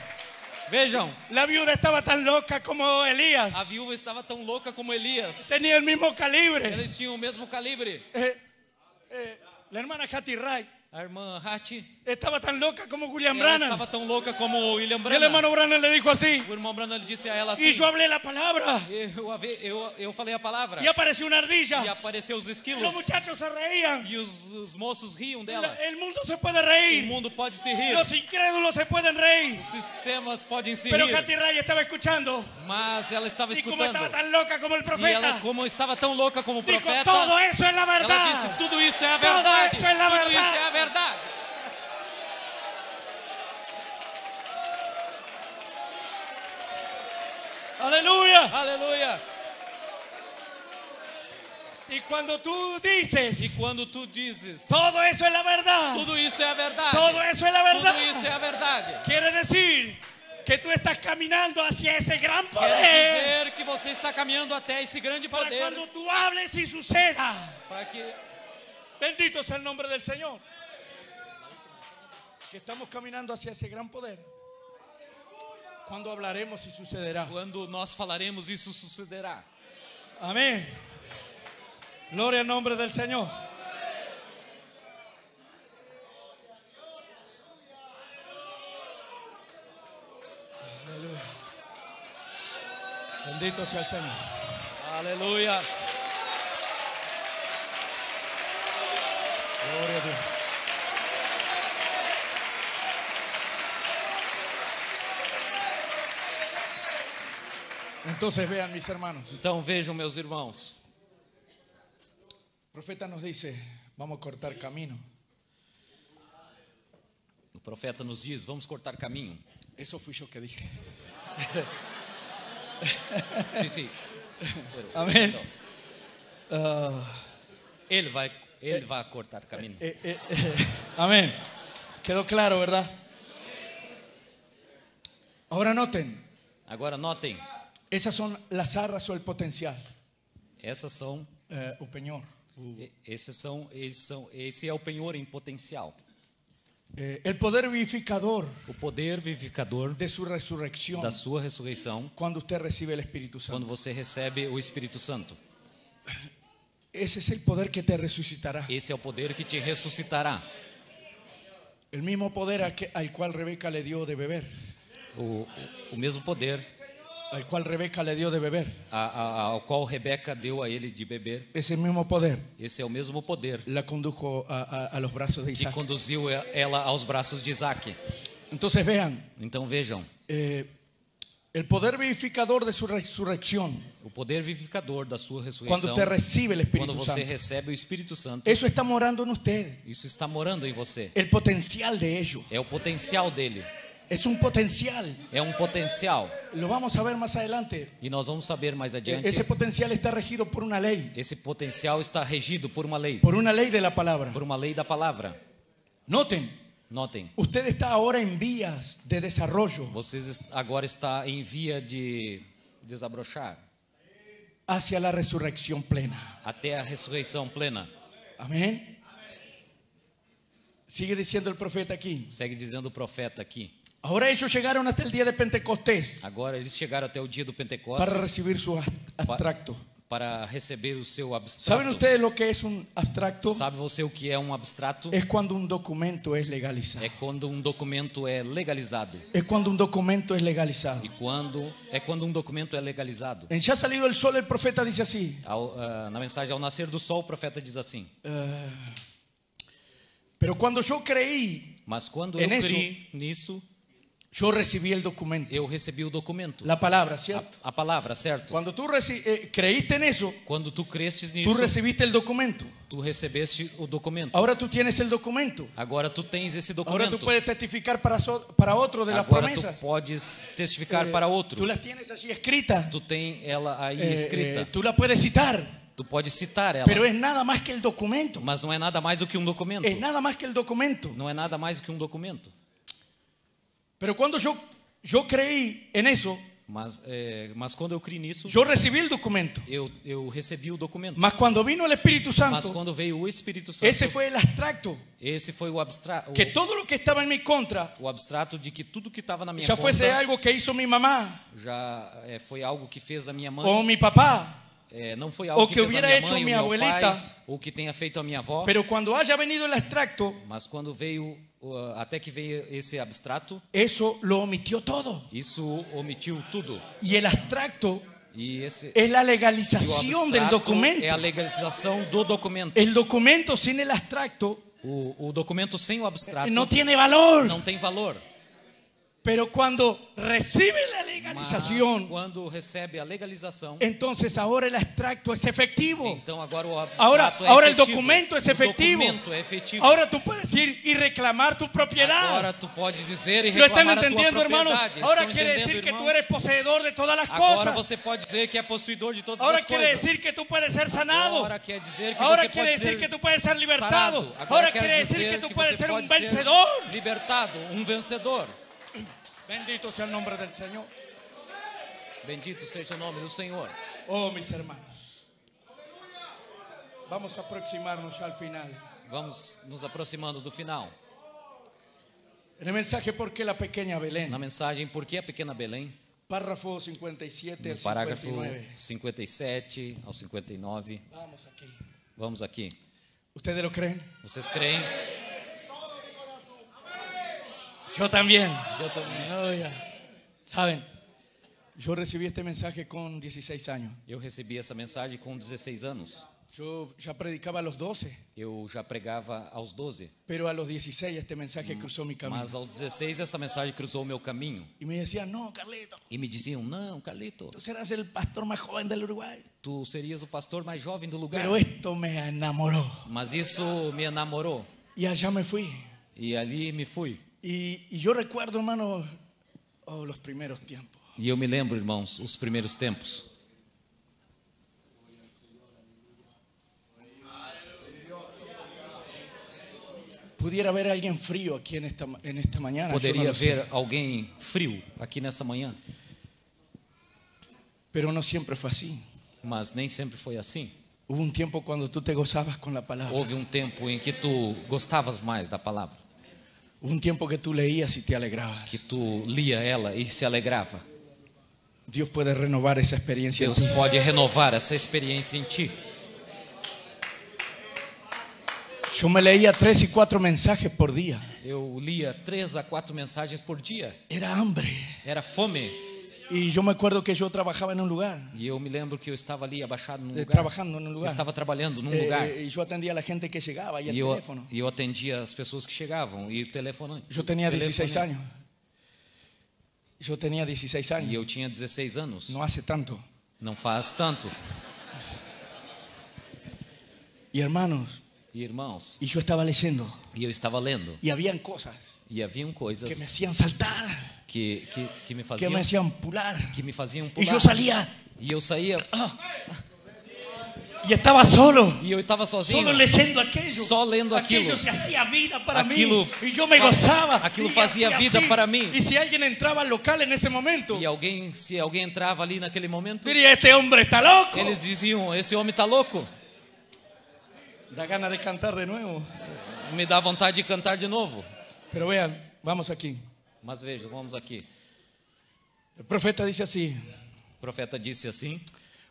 Vejam, la viuda estaba tan loca como Elías. a viúva estava tão louca como Elias. Tenía el mismo calibre. Eles tinham o mesmo calibre. La hermana Hattie Wright A irmã Hattie, estaba tan loca como William ela Branham. estava tão louca como William Y el Branham. hermano Branham le dijo así. O irmão Branham disse a ela assim, Y yo hablé la palabra. eu falei a palavra. Y apareció una E ardilla. apareceu os Los esquilos. muchachos se reían. E os moços riam dela. El mundo se puede O reír. mundo pode se rir. Los incrédulos se pueden reír. Os sistemas podem se Pero rir. Hattie Wright estaba escuchando. Mas ela estava Y como escutando. estaba tan loca como el E ela, profeta, como estava tão louca como o dijo, profeta, todo eso es la ela verdad. disse, tudo isso é a Todo verdade. isso é a Tudo verdade. isso é a verdade. Aleluya. Aleluia. Y cuando tú dices, E quando tu dizes, todo eso es la verdad. tudo isso é a verdade. Todo eso es la verdad. Tudo isso é a verdade. Quiere decir que tú estás caminando hacia ese gran Quer poder. dizer que você está caminhando até esse grande Para poder. cuando tú hables y suceda. Para que Bendito sea el nombre del Señor. Que estamos caminando hacia ese gran poder. Cuando hablaremos y sucederá. quando nós falaremos, isso sucederá. Amén. Gloria al nombre del Señor. Aleluya. Bendito sea el Señor. Aleluia. Gloria a Dios. Entonces vean, mis hermanos. Então vejam, meus irmãos. El profeta nos dice, vamos a cortar camino. O profeta nos diz, vamos cortar caminho. Eso fui yo que dije. Sim, sim. Amén. Ele vai cortar caminho. Amén. Quedó claro, ¿verdad? Ahora noten, Agora notem, esas son las arras o el potencial. essas são, O penhor. esse é o penhor em potencial. El poder vivificador O poder vivificador de su resurrección da sua ressurreição cuando usted recibe el Espíritu quando Santo. você recebe o Espírito Santo. Ese es el poder que te resucitará. Esse é o poder que te ressuscitará. El mismo poder al cual Rebeca le dio de beber. o mesmo poder al cual Rebeca le dio de beber. ao qual Rebeca deu a ele de beber. Ese mismo poder Esse é o mesmo poder la condujo a los brazos de que Isaac. conduziu ela aos braços de Isaac. Entonces vean, Então vejam, el poder vivificador de su resurrección, o poder vivificador da sua cuando ressurreição, usted recibe el quando Espíritu você Santo, recebe o Espírito Santo, eso está morando en usted. isso está morando em você. El potencial de ello É o potencial dele. es un potencial. É um potencial. Lo vamos a ver más adelante. E nós vamos saber mais adiante. Ese potencial está regido por una ley, Esse potencial está regido por uma lei de la palabra. por uma lei da palavra. Noten, Notem, usted está ahora en vías de desarrollo vocês agora está em via de desabrochar hacia la resurrección plena. até a ressurreição plena. Amén. Sigue diciendo el profeta aquí. Segue dizendo o profeta aqui. Ahora ellos llegaron hasta el día de Pentecostés Agora eles chegaram até o dia do para Pentecostes recibir su abstracto. para receber o seu abstrato. ¿Saben ustedes lo que es un abstracto? Sabe você o que é um abstrato? Es cuando un documento es legalizado. É quando um documento é legalizado. Es cuando un documento es legalizado. E quando um documento é legalizado. En Ya ha salido el sol, el profeta dice así. Na mensagem ao nascer do sol, o profeta diz assim: Pero cuando yo creí, mas quando eu En eso- criei nisso, yo recibí el documento. eu recebi o documento. La palabra, ¿cierto? A palavra, certo? Cuando tú creíste en eso, Quando tu crestes tú nisso, recibiste el documento. tu recebeste o documento. Ahora tú tienes el documento. Agora tu tens esse Ahora tú documento. puedes testificar para otro de las Agora tu promesas. podes testificar para outro. Tú las tienes allí escritas. Tu tem ela aí escrita. Tú la puedes citar. Tu pode citar ela. Pero es nada más que el documento. Mas não é nada mais do que um documento. Es nada más que el documento. Não é nada mais do que um documento. Pero cuando yo creí en eso, Mas quando eu criei nisso, yo recibí el documento. eu recebi o documento. Mas cuando vino el Espíritu Mas Santo, quando veio o Espírito Santo, ese fue el abstracto. esse foi o abstrato. Que todo lo que estaba en mi contra O abstrato de que tudo que estava na minha ya fuese conta algo que hizo mi mamá já foi algo que fez a minha mãe. o mi papá. Não foi algo o que que fez a hubiera minha hecho mãe, mi o meu abuelita. pai, ou que tenha feito a minha avó. Pero cuando haya venido el abstracto, Mas quando veio, até que veio esse abstrato, eso lo omitió todo. isso omitiu tudo. Y el abstracto E esse es la e o legalización del abstrato documento. é a legalização do documento. El documento sin el abstracto O documento sem o abstrato no tiene valor. não tem valor. Pero cuando recibe la Mas legalización, quando recebe a legalização, entonces ahora el abstracto es efectivo. então agora o Ahora abstrato é el efetivo. documento es efectivo. O documento é efetivo. Ahora tú puedes ir y reclamar tu propiedad. Agora tu podes dizer e ¿Lo están reclamar a tua entendiendo, hermano? propriedade. Ahora Estão quiere entendendo, decir que tú irmãos? eres poseedor de todas las Agora cosas. você pode dizer que é possuidor de todas Ahora as quiere coisas. decir que tú puedes ser sanado. Agora quer dizer que Ahora você quiere pode decir ser que tú puedes ser libertado. sarado. Ahora quer quiere decir dizer que tú que puedes você ser un pode ser vencedor. libertado, vencedor. Bendito sea el nombre del Señor. Bendito seja o nome do Senhor. Oh, mis hermanos. Vamos a aproximarnos al final. Vamos nos aproximando do final. En el mensaje ¿Por qué la pequeña Belén? Na mensagem Por que a Pequena Belém? Párrafo 57 No al parágrafo 59. 57 ao 59. Vamos aquí. Vamos aqui. ¿Ustedes lo creen? Vocês creem? Yo también. Eu também. Oh, ya. ¿Saben? Yo recibí este mensaje con 16 años. Eu recebi essa mensagem com 16 anos. Yo ya predicaba a los 12, Eu já pregava aos 12. pero a los 16 este mensaje cruzó mi camino. Mas aos 16 essa mensagem cruzou o meu caminho. Y me decían, no, Carlito, E me diziam: não, Carlito, tú serás el pastor más joven del Uruguay. tu serias o pastor mais jovem do lugar. Pero esto me enamoró. Mas isso me enamorou. Y allá me fui. E ali me fui. Y yo recuerdo, hermano, los primeros tiempos. E eu me lembro, irmãos, os primeiros tempos. Pudiera haber alguien frío aquí en esta mañana. yo no Poderia lo sé. haver alguém frio aqui nessa manhã. Pero no siempre fue así. Mas nem sempre foi assim. Hubo un tiempo cuando tú te gozabas con la palabra. Houve um tempo em que tu gostavas mais da palavra. Hubo un tiempo que tú leías y te alegrabas. Que tu lia ela e se alegrava. Dios puede renovar esa experiencia en Deus ti. pode renovar essa experiência em ti. Yo me leía 3 y 4 mensajes por día. Eu lia 3 a 4 mensagens por dia. Era hambre. Era fome. Y yo me acuerdo que yo trabajaba en un lugar. E eu me lembro que eu estava ali abaixado num lugar. Trabajando en un Eu lugar. estava trabalhando num lugar. Y yo atendía a la gente que llegaba y el E eu, teléfono. e eu atendia as pessoas que chegavam. E o telefone. Yo tenía 16 años. Yo tenía 16 E años. eu tinha 16 anos. No hace tanto. Não faz tanto. Y hermanos, E irmãos, y yo estaba leyendo. e eu estava lendo. Y habían cosas E haviam que me coisas hacían saltar, que me que faziam, me hacían pular. que me faziam Y pular. yo salía E eu saía. y estaba solo. E eu estava sozinho. Solo leyendo aquello. Só lendo aquilo. Aquello se hacía vida para Aquilo mí. Y yo me gozaba. aquilo Y fazia hacía vida así. para mí. Y si alguien entraba al local en ese momento, E se alguém entrava ali naquele momento, diría, este hombre está loco. eles diziam: esse homem está louco. Da ganas de cantar de nuevo. Me dá vontade de cantar de novo. Pero vean, vamos aquí. Mas veja, vamos aqui. El profeta dice así: O profeta disse assim: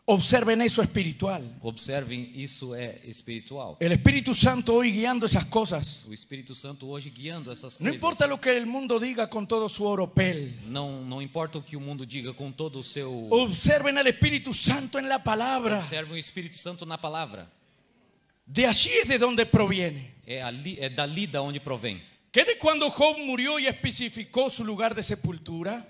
observen eso espiritual. observem, isso é espiritual. El Espíritu Santo hoy guiando esas cosas. O Espírito Santo hoje guiando essas No coisas. importa lo que el mundo diga con todo su oropel. Não importa o que o mundo diga com todo o seu. Observen al Espíritu Santo en la palabra. Observem o Espírito Santo na palavra. De allí es de donde proviene. É dali da onde provém. Que de cuando Job murió y especificó su lugar de sepultura.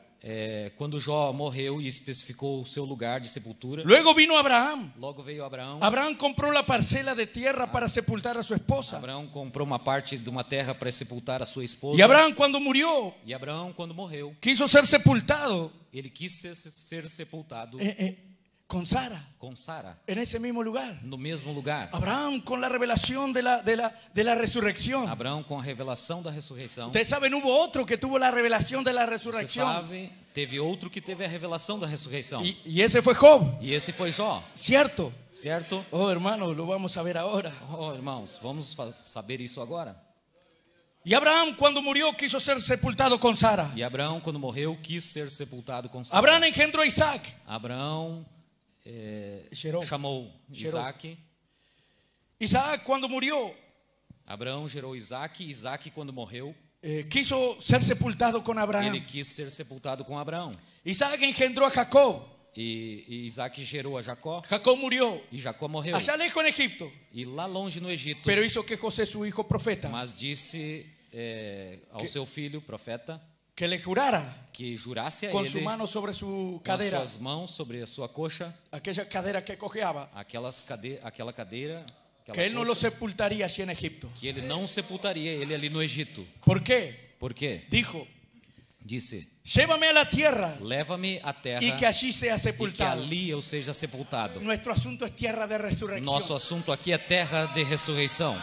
Quando Jó morreu e especificou o seu lugar de sepultura, Luego vino Abraham. logo veio Abraão. Abraham compró la parcela de tierra para sepultar a su esposa. Abraão comprou uma parte de uma terra para sepultar a sua esposa. Y Abraham cuando murió, E Abraão, quando morreu, quiso ser sepultado ele quis ser sepultado con Sara, com Sara, en ese mismo lugar. no mesmo lugar. Abraham con la revelación de la resurrección. Abraão com a revelação da ressurreição. Ustedes saben, hubo otro que tuvo la revelación de la Você resurrección. sabe, teve outro que teve a revelação da ressurreição. Y ese fue Job, E esse foi Jó, ¿cierto? certo? Oh, hermano, lo vamos a ver ahora. Oh, irmãos, vamos saber isso agora. Y Abraham cuando murió quiso ser sepultado con Sara. E Abraão, quando morreu, quis ser sepultado com Sara. Abraham engendró a Isaac. Abraão Gerou. chamou Gerou. Isaac. Isaac cuando murió Abraão gerou Isaac. Isaac, quando morreu, quiso ser sepultado con ele Abraham. quis ser sepultado com Abraão. Isaac engendró a Jacob. E Isaac gerou a Jacó. Jacob murió E Jacó morreu. allá lejos en Egipto, E lá longe no Egito, pero hizo que José, su hijo profeta, mas disse ao seu filho, profeta, que le jurara que jurasse a con su ele mano sobre su com as cadera, suas mãos sobre a sua coxa, aquella cadera que cojeaba, aquela cadeira, que él no lo sepultaría allí en Egipto. que ele não sepultaria ele ali no Egito. ¿Por qué? Por quê? Dijo, Disse: llévame a la tierra leva-me à terra y que allí sea e que sepultado. ali eu seja sepultado. Nuestro asunto es tierra de resurrección. Nosso assunto aqui é terra de ressurreição.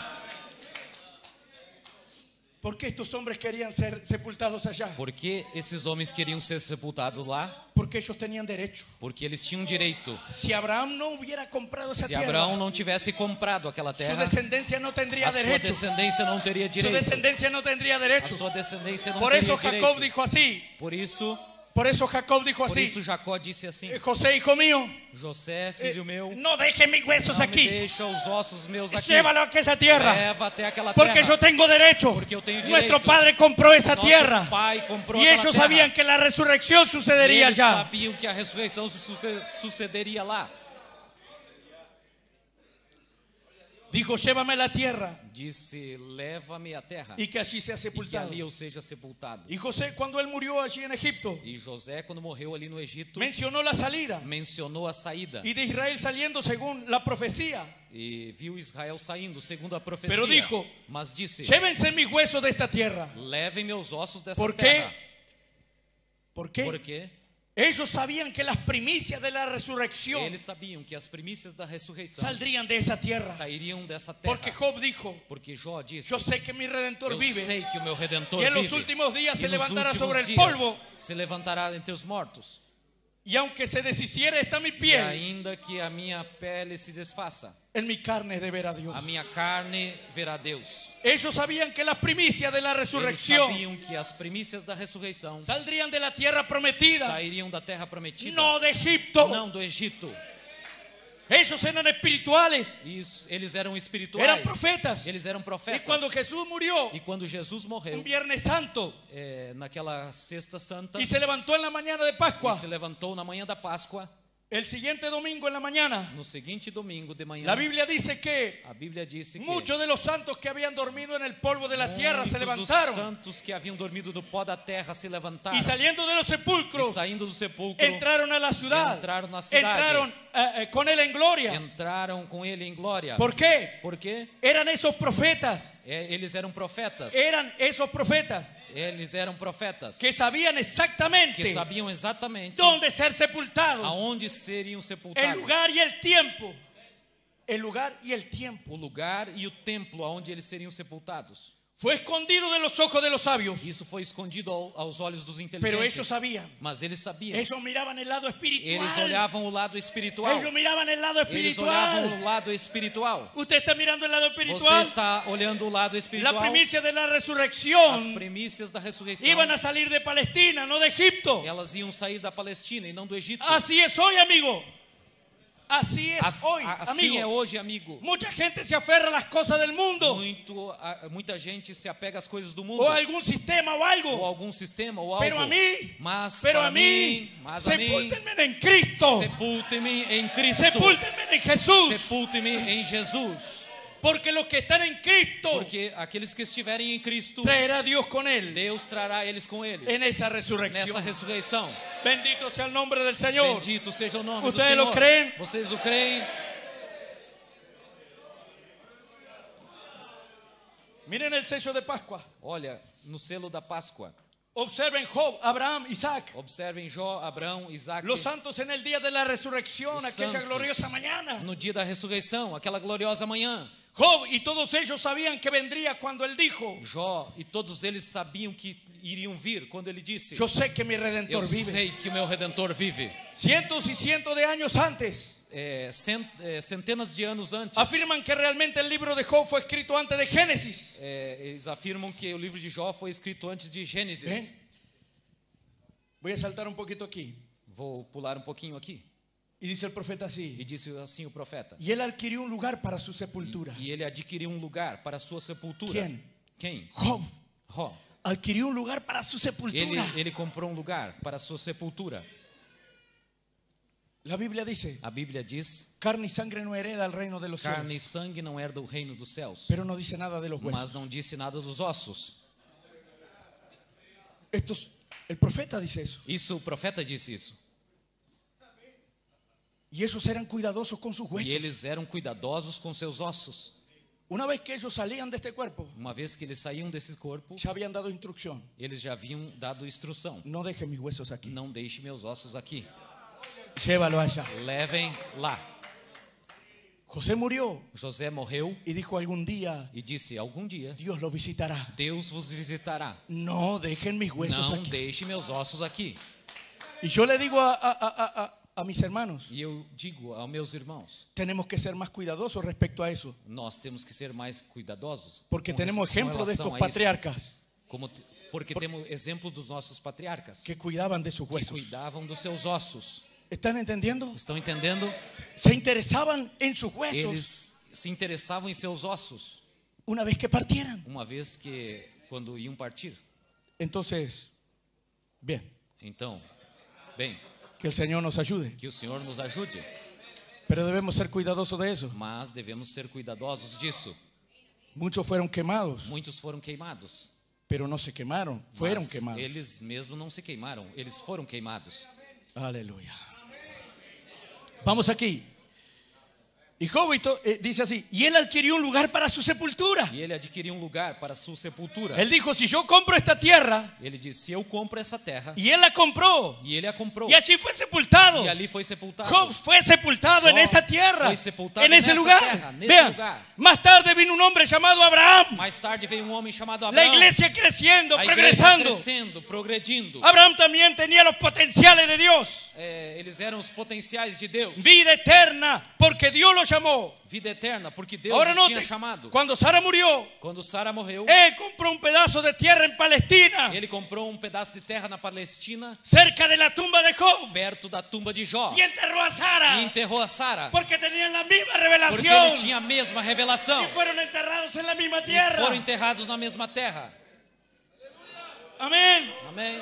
¿Por qué estos hombres querían ser sepultados allá? Por que esses homens queriam ser sepultados lá? Porque ellos tenían derecho. Porque eles tinham direito. Si Abraham no hubiera comprado esa Se tierra, Abraão não tivesse comprado aquela su terra, descendencia no tendría a sua derecho. descendência não teria Su direito. descendencia no tendría A derecho. sua descendência não Por teria eso Jacob direito. dijo así. Por isso Jacob dijo Por así. isso Jacó disse assim: José, hijo mío, José, filho meu, no deje mis huesos não me aquí. deixa os ossos meus aqui. Llévalo a aquella tierra. Leva até aquela Porque terra. yo tengo derecho. Porque eu tenho direito. Nuestro padre compró esa Nosso tierra. pai comprou Y aquela ellos terra. sabían que la resurrección E sucedería eles allá. sabiam que a ressurreição sucederia lá. Dijo, llévame a la tierra Disse: leva-me à terra y que allí sea e que sepultado. ali eu seja sepultado. Y José, cuando él murió allí en Egipto, E José, quando morreu ali no Egito, mencionó la salida. mencionou a saída. Y de Israel saliendo según la profecía. E viu Israel saindo segundo a profecia. Pero dijo, mas disse: Llévense mis huesos de esta tierra. levem meus ossos dessa ¿Por qué? terra. ¿Por qué? Porque Ellos sabían que las primicias de la resurrección eles sabiam que as primícias da ressurreição saldrían de esa tierra. sairiam dessa terra. Porque Job dijo, Porque Jó disse: yo sé que mi Redentor eu vive. sei que o meu Redentor Y en los vive. últimos días E se nos levantará últimos sobre el dias polvo. se levantará entre os mortos. Y aunque se deshiciera esta mi E piel, ainda que a minha pele se desfaça, en mi carne de ver a Dios. a minha carne verá Deus. Ellos sabían que las primicias de la Eles resurrección sabiam que as primícias da ressurreição saldrían de la tierra prometida, sairiam da terra prometida, no de Egipto. não do Egito. Ellos eran espirituales, Eles eram espirituais. eran profetas. Eles eram Y profetas. cuando Jesús murió, E quando Jesus morreu, un Viernes Santo, naquela sexta santa, y se levantó en la mañana de e Pascua, se levantou na manhã da Páscoa, el siguiente domingo en la mañana, no seguinte domingo de manhã, la Biblia dice que a Bíblia disse que muchos de los santos que habían dormido en el polvo de la tierra se muitos dos levantaron santos que haviam dormido no pó da terra se levantaram y saliendo de los e sepulcros saindo do sepulcro entraron a la ciudad, entraram na cidade, entraron con él en gloria. entraram com ele em glória. ¿Por qué? Porque Eran esos profetas, eles eram profetas. eran esos profetas Eles eram profetas que sabían que exactamente sabiam exatamente dónde ser sepultados, aonde seriam el sepultados. lugar y el tiempo, el lugar y el tiempo. O lugar e o templo aonde eles seriam sepultados. Fue escondido de los ojos de los sabios, Isso foi escondido aos olhos dos inteligentes. pero ellos sabían. Mas eles sabiam. Ellos miraban el lado espiritual. Eles olhavam o lado espiritual. Ellos miraban el lado Eles olhavam espiritual. o lado espiritual. Usted está mirando el lado Você espiritual. está olhando o lado La espiritual. primicia de la As resurrección primícias da ressurreição. iban a salir de Palestina, no de Egipto. Elas iam sair da Palestina e não do Egito. Así es hoy, amigo. Así es hoy, Assim é amigo. hoje, amigo. Mucha gente se aferra a las cosas del mundo Muita gente se apega às coisas do mundo. o a algún sistema o Ou algo. algum sistema ou algo. Pero a mí, mas pero para a mí, mas a mim, sepúltenme en Cristo. sepultem-me em Cristo. Sepúltenme en Jesús. Sepultem-me em Jesus. Porque los que están en Cristo Porque aqueles que estiverem em Cristo, traerá Dios con él Deus trará eles com ele. en esa Nessa resurrección. ressurreição. Bendito sea el nombre del Señor. Bendito seja o nome do Ustedes Senhor. lo creen? Vocês o creem? Miren el sello de Pascua. Olha, no selo da Páscoa. Observen Job, Abraham, Isaac. Observem Jó, Abraão, Isaac. Los santos en el día de la resurrección, Os aquella santos gloriosa mañana. No dia da ressurreição, aquela gloriosa manhã. Job y todos ellos sabían que vendría cuando él dijo: Jó e todos eles sabiam que iriam vir quando ele disse: yo sé que mi Eu Redentor vive. sei que o meu Redentor vive. Cientos y cientos de años antes, Centenas de anos antes, afirman que realmente el libro de Job fue escrito antes de Génesis. eles afirmam que o livro de Jó foi escrito antes de Gênesis. ¿Eh? Voy a saltar un poquito aquí. Vou pular um pouquinho aqui. Y dice el profeta así: E disse assim o profeta. y él adquirió un lugar para su sepultura. E ele adquiriu um lugar para a sua sepultura. Quem? Job Jó. adquirió un lugar para su sepultura. Ele comprou um lugar para a sua sepultura. La Biblia dice: A Bíblia diz: carne y sangre no hereda el reino de los carne e cielos. sangue não herda o reino dos céus. Pero no dice nada de los Mas huesos. não disse nada dos ossos. El profeta dice eso. Isso, o profeta disse isso. Y esos eran cuidadosos con sus E huesos. eles eram cuidadosos com seus ossos. Una vez que ellos salían de este cuerpo, Uma vez que eles saíam desse corpo, ya habían dado instrucción: eles já haviam dado instrução. no deje mis huesos aquí, Não deixe meus ossos aqui. llévalo allá. Levem lá. José murió José morreu y dijo: algún día e disse: algum dia Dios lo visitará. Deus vos visitará. No dejen mis huesos Não aquí. deixe meus ossos aqui. Y yo le digo a mis hermanos: E eu digo aos meus irmãos, tenemos que ser más cuidadosos respecto a eso, nós temos que ser mais cuidadosos. porque com tenemos com ejemplo de relação estos a isso. patriarcas Porque temos exemplo dos nossos patriarcas que cuidaban de sus que huesos. cuidavam dos seus ossos. ¿Están entendiendo? Estão entendendo? Se interesaban en sus huesos Eles se interessavam em seus ossos una vez que partieran. uma vez que quando iam partir. Entonces, bien, Então, bem, que el Señor nos ayude, que o Senhor nos ajude, pero debemos ser cuidadosos de eso. mas devemos ser cuidadosos disso. Muchos fueron quemados, Muitos foram queimados, pero no se quemaron, fueron mas quemados. eles mesmo não se queimaram, eles foram queimados. Aleluya. Vamos aquí. Y Job dice así: y él adquirió un lugar para su sepultura. E ele adquiriu um lugar para a sua sepultura. Él dijo: si yo compro esta tierra, Ele disse: se eu compro essa terra, y él la compró, e ele a comprou, y allí fue sepultado. e ali foi sepultado. Job fue sepultado en Job esa tierra, fue sepultado en en ese esa lugar. tierra, en ese Vean, lugar. más tarde vino un hombre llamado Abraham. Mais tarde veio um homem chamado La Abraão. iglesia creciendo, A igreja progresando. crescendo, progredindo. Abraham también tenía los potenciales de Dios. Eles eram os potenciais de Deus. Vida eterna, porque Dios lo llamó. Vida eterna, porque Deus Ahora os tinha note, chamado. cuando Sara murió, Quando Sara morreu, él compró un pedazo de tierra en Palestina, ele comprou um pedaço de terra na Palestina, cerca de la tumba de Job, perto da tumba de Jó, y enterró a Sara, e enterrou a Sara, porque tenían la misma porque ele revelación, tinha a mesma revelação, y fueron enterrados en la misma e tierra. foram enterrados na mesma terra. Amén. Amém.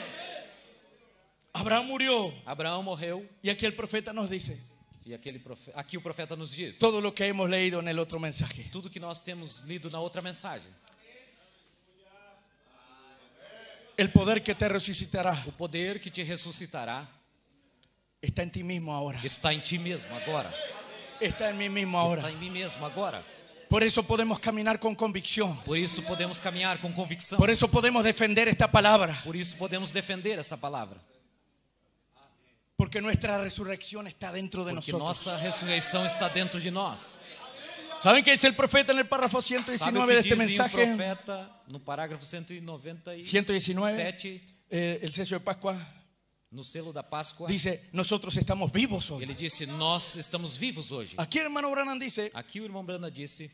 Abraham murió, Abraão morreu, y aquí el profeta nos dice e aqui o profeta nos diz todo lo que hemos leído en el otro mensaje. tudo que nós temos lido na outra mensagem. El poder que te resucitará O poder que te ressuscitará está en ti mismo ahora. está em ti mesmo agora. Está en mí mismo ahora. Está em mim mesmo agora. Por eso podemos caminar con convicción. Por isso podemos caminhar com convicção. Por eso podemos defender esta palabra. Por isso podemos defender essa palavra. Porque nuestra resurrección está dentro de Porque nosotros. nossa ressurreição está dentro de nós. ¿Saben qué dice el profeta en el párrafo Sabe o 119 de que este diz o mensaje? profeta no parágrafo 197, 119, el sello de Pascua. no selo da Páscoa? Dice, nosotros estamos vivos hoy. Ele disse, nós estamos vivos hoje. Aquí el hermano Branham dice, Aqui o irmão Brana disse,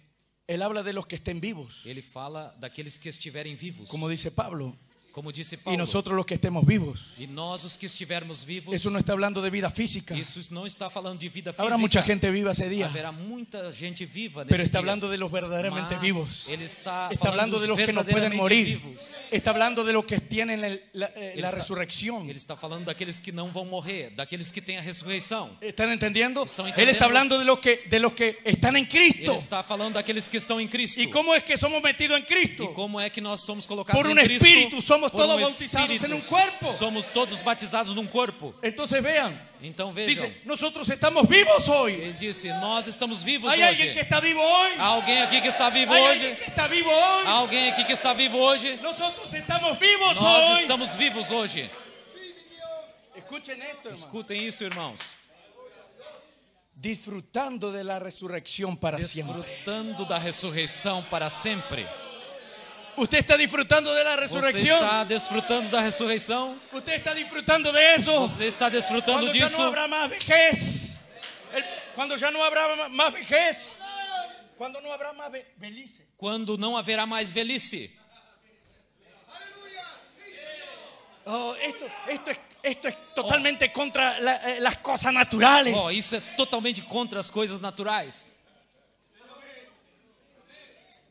él habla de los que estén vivos. ele fala daqueles que estiverem vivos. Como dice Pablo. Como disse Y Paulo. nosotros los que estemos vivos. E nós os que estivermos vivos. Eso no está hablando de vida física. Isso não está falando de vida física. Habrá mucha gente viva ese día. Haverá muita gente viva nesse Pero está dia. hablando de los verdaderamente Mas vivos. ele está Está hablando falando de los dos que no pueden verdadeiramente morir. vivos. Está hablando de los que tienen la está- resurrección. Ele está falando daqueles que não vão morrer, daqueles que têm a ressurreição. ¿Están entendiendo? ¿Están Él entendiendo? está hablando de los que están en Cristo. Ele está falando daqueles que estão em Cristo. ¿Y cómo es que somos metidos en Cristo? E como é que nós somos colocados Por em un Cristo? espíritu, somos Por todos bautizados en un cuerpo. Somos todos batizados num corpo. Entonces vean, Então vejam. dice, nosotros estamos vivos hoy. Ele disse, nós estamos vivos ¿Hay alguien que hoje. está vivo hoy? Há alguém aqui que está vivo ¿Hay hoje? alguien que está vivo hoy? Há alguém aqui que está vivo hoje? Nosotros estamos vivos Nós hoy. estamos vivos hoje. Escuchen esto, hermano. Escutem isso, irmãos. Disfrutando de la resurrección para siempre. Desfrutando da ressurreição para sempre. ¿Usted está disfrutando de la Você resurrección? está desfrutando da ressurreição? ¿Usted está disfrutando de eso? Você está desfrutando Cuando ya disso? no habrá más vejez. Cuando ya no habrá más vejez. Cuando no habrá más velhice. Quando não haverá mais velhice. Oh, esto es totalmente contra las cosas naturales. Oh, isso é totalmente contra as coisas naturais.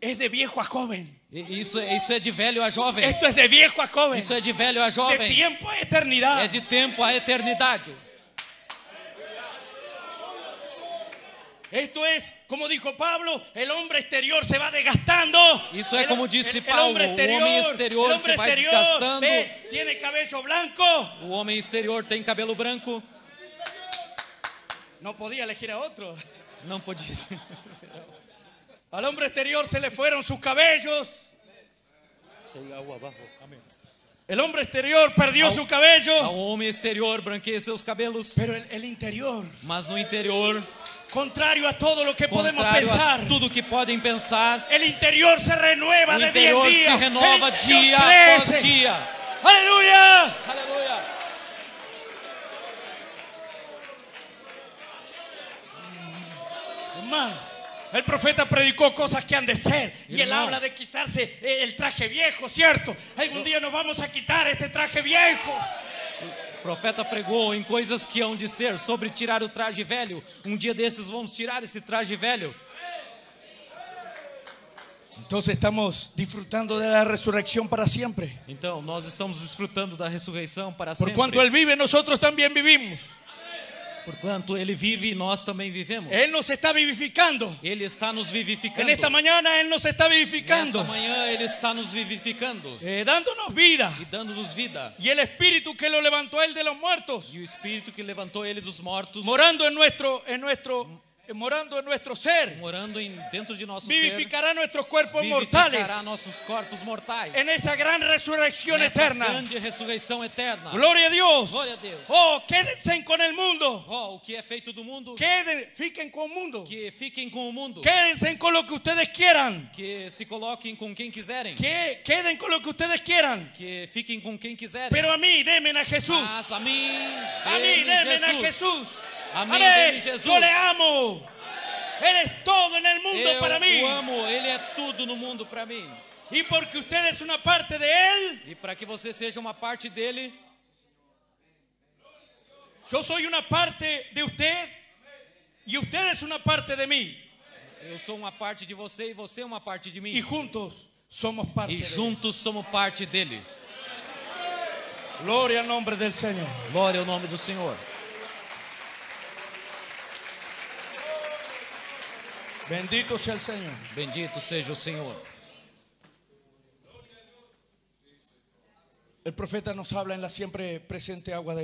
Es de viejo a joven. Isso é de velho a jovem. Esto es de viejo a joven. Isso é de velho a De jovem. tiempo a eternidad. É de tempo a eternidade. Esto es, como dijo Pablo, el hombre exterior se va desgastando. Isso é como disse El Paulo, hombre o homem exterior el hombre se vai exterior, desgastando. ve, tiene cabello blanco. O homem exterior tem cabelo branco. No podía elegir a otro. Não podia. Al hombre exterior se le fueron sus cabellos. El hombre exterior perdió su cabello. Ao homem exterior branqueia seus cabelos. Pero el interior, Mas no interior, contrario a todo lo que podemos contrário pensar, a tudo que podem pensar, el interior se renueva o de día en interior día. se renova El interior dia crece. após dia. ¡Aleluya! Aleluia! Hermano, el profeta predicó cosas que han de ser. Y él Hermano. habla de quitarse el traje viejo, ¿cierto? Algún día nos vamos a quitar este traje viejo. O profeta pregou em coisas que hão de ser, sobre tirar o traje velho. Um dia desses vamos tirar esse traje velho. Entonces estamos disfrutando de la resurrección para siempre. Então, nós estamos desfrutando da ressurreição para Por sempre. cuanto Él vive, nosotros también vivimos. Porquanto Ele vive e nós também vivemos. Él nos está vivificando. Ele está nos En vivificando. esta mañana Él nos está Nessa vivificando, manhã Ele está nos vivificando dándonos vida. e dando-nos vida. Y el Espíritu que lo levantó a Él de los muertos, E o Espírito que levantou Ele dos mortos, morando en nuestro ser, morando dentro de nosso vivificará nuestros cuerpos ser, mortales vivificará nossos corpos mortais. en esa gran resurrección Nessa eterna. grande ressurreição eterna. Gloria a Dios. Glória a Deus. Oh, quédense con el mundo. Oh, o que é feito do mundo, Fiquen con el mundo. que fiquem com o mundo. Quédense con lo que ustedes quieran. Que se coloquem com quem quiserem. Queden con lo que ustedes quieran. Que fiquem com quem quiserem. Pero a mí, denme a Jesús. Mas a mim, A mí, dê-me denme a Jesus. Jesús. A mim, Amén. dê-me Jesus. Yo le amo. Él es todo en el mundo para mí. Eu amo, Ele é tudo no mundo para mim. Y porque usted es una parte de Él, E para que você seja uma parte dele, yo soy una parte de usted y usted es una parte de mí. eu sou uma parte de você e você é uma parte de mim. Y juntos somos parte E de Él. juntos somos parte dele. Gloria al nombre del Señor. Glória ao nome do Senhor. Bendito sea el Señor. Bendito seja o Senhor. El profeta nos habla en la siempre presente agua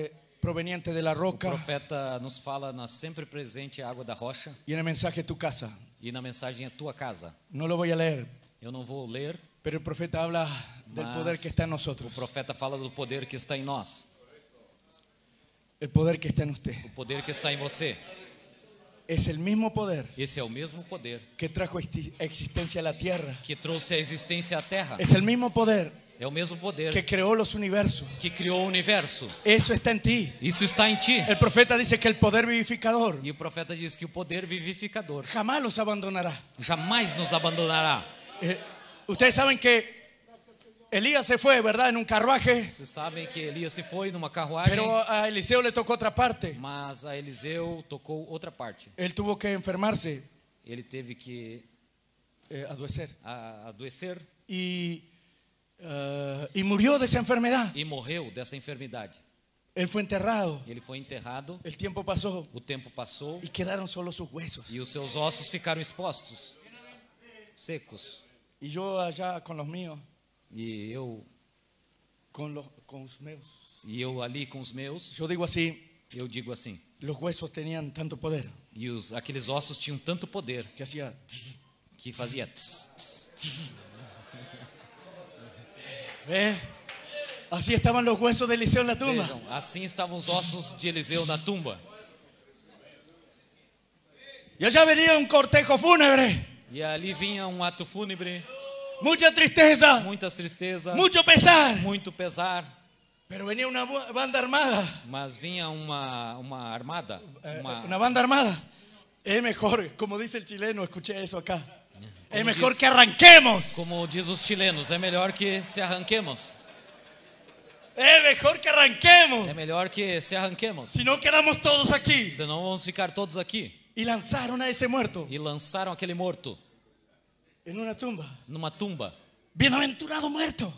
proveniente de la O roca profeta nos fala na sempre presente água da rocha y en el mensaje tu casa. e na mensagem a tua casa. No lo voy a leer, Eu não vou ler, pero el profeta habla del poder que está en o nosotros, profeta fala do poder que está em nós, el poder que está en usted. o poder que está em você. Es el mismo poder Esse é o mesmo poder que trajo existencia a la tierra. que trouxe a existência à terra. Es el mismo poder É o mesmo poder que creó los universos. que criou o universo. Eso está en ti. Isso está em ti. El profeta dice que el poder vivificador E o profeta diz que o poder vivificador jamás los abandonará. jamais nos abandonará. Ustedes saben que Elías se fue, ¿verdad? En un carruaje, Vocês sabem que Elias se foi numa carruagem, pero a Eliseo le tocó otra parte. mas a Eliseu tocou outra parte. Él tuvo que enfermarse, Ele teve que adoecer, adoecer y murió de esa enfermedad. e morreu dessa enfermidade. Él fue enterrado. Ele foi enterrado, El tiempo pasó o tempo passou y quedaron solo sus huesos. e os seus ossos ficaram expostos, secos. Y yo allá con los míos, E eu con los meus, ali com os meus, yo digo así, eu digo assim, los huesos tenían tanto poder e aqueles ossos tinham tanto poder que hacía. que fazia tss, tss. ¿Ve? Así estaban los huesos de Eliseo en la tumba. Vejam, assim estavam os ossos de Eliseu na tumba. Y allá venía un cortejo fúnebre, E ali vinha um ato fúnebre, mucha tristeza, muitas tristezas, mucho pesar. muito pesar, Pero venía una banda armada, mas vinha uma armada, una banda armada. Es mejor, como dice el chileno, escuché eso acá. Es Como mejor dice- que arranquemos. como diz os chilenos, é melhor que se arranquemos. Es mejor que arranquemos. É melhor que se arranquemos. Si no quedamos todos aquí. Senão vamos ficar todos aqui. Y lanzaron a ese muerto E lançaram aquele morto en una tumba. numa tumba. Bienaventurado muerto.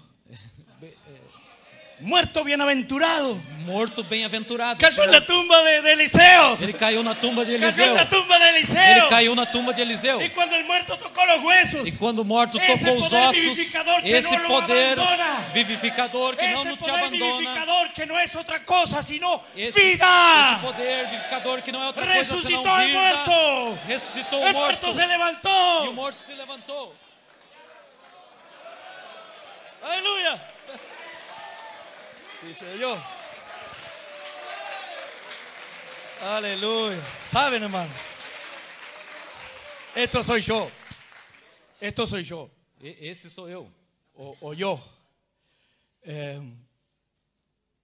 Muerto bienaventurado. Morto bem-aventurado. Cayó en la tumba de Eliseo. Ele caiu na tumba de Cayó Eliseu. en la tumba de Ele Eliseo. caiu na tumba de Eliseu. Y cuando el muerto tocó los huesos, E quando o morto Esse tocou os poder ossos, vivificador que esse não lo poder abandona. vivificador que não ese te poder abandona, vivificador que no es otra cosa sino esse vida. poder vivificador que não é outra coisa senão Resucitó al vida, muerto. ressuscitou o El morto, muerto se e o levantó. morto se levantou. Aleluya. Sí, Señor. Aleluya. ¿Saben, hermano? Esto soy yo. Esto soy yo. Esse sou eu. O yo.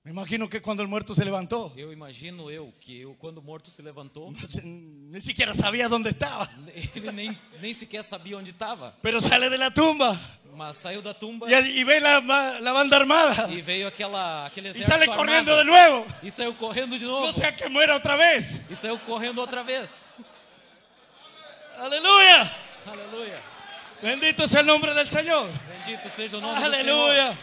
Me imagino que cuando el muerto se levantó, Eu imagino que quando o morto se levantou, ni siquiera sabía dónde estaba. ele nem sequer sabia onde estava, Pero sale de la tumba mas saiu da tumba y ve la banda armada e veio aquele y exército sale armado, corriendo de nuevo. e saiu correndo de No novo, sea que muera otra vez. e saiu correndo outra vez. Aleluya. Aleluia. Bendito sea el nombre del Señor. Bendito seja o nome do Senhor. Aleluya.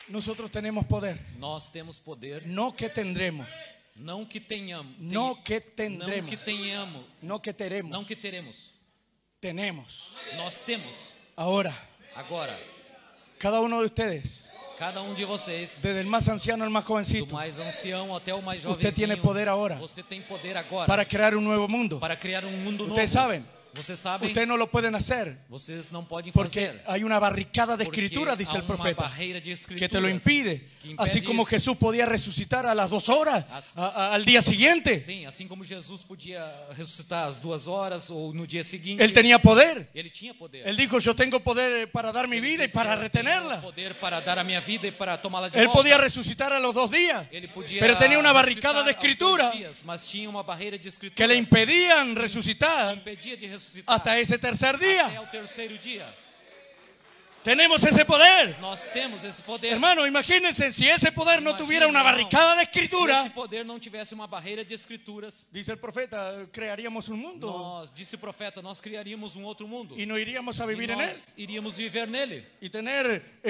Nosotros tenemos poder. Nós temos poder, No que tendremos. não que tenhamos, No que não tendremos. que tenhamos, No que teremos. não que teremos. Tenemos. Nós temos. Ahora, Agora, cada uno de ustedes, cada de vocês, desde el más anciano al más do jovencito, mais ancião até o mais Usted jovenzinho, tiene poder ahora você tem poder agora para crear un nuevo mundo. para criar um mundo novo. Ustedes saben, Vocês sabem, ustedes no lo pueden hacer. vocês não podem Porque fazer. hay una barricada de Porque escritura, dice há el uma profeta, barreira de que te lo escrituras impide. que impede Así como isso. Jesús podía resucitar a las 2 horas, As- al día siguiente. Sim, assim como Jesus podia ressuscitar às 2 horas ou no dia seguinte. Él tenía poder. Ele tinha poder. Él dijo, yo tengo poder para dar mi Ele vida y disse, para "Eu retenerla. tenho poder para dar a minha vida e para tomá-la de Él volta. podía resucitar a los 2 días, Ele podia pero tenía una ressuscitar barricada de aos 2 escritura dias, mas tinha uma barreira de escrituras que le impedían resucitar impedia de ressuscitar hasta ese tercer até día. o terceiro dia. Tenemos ese poder. Nós temos esse poder. Hermano, imagínense si ese poder no Imagina, tuviera una irmão, barricada de Se escritura. esse poder não tivesse uma barreira de escrituras, Dice el profeta, crearíamos un mundo nós, disse o profeta, nós criaríamos um outro mundo. y no iríamos a E vivir en él. nós iríamos viver nele. Y tener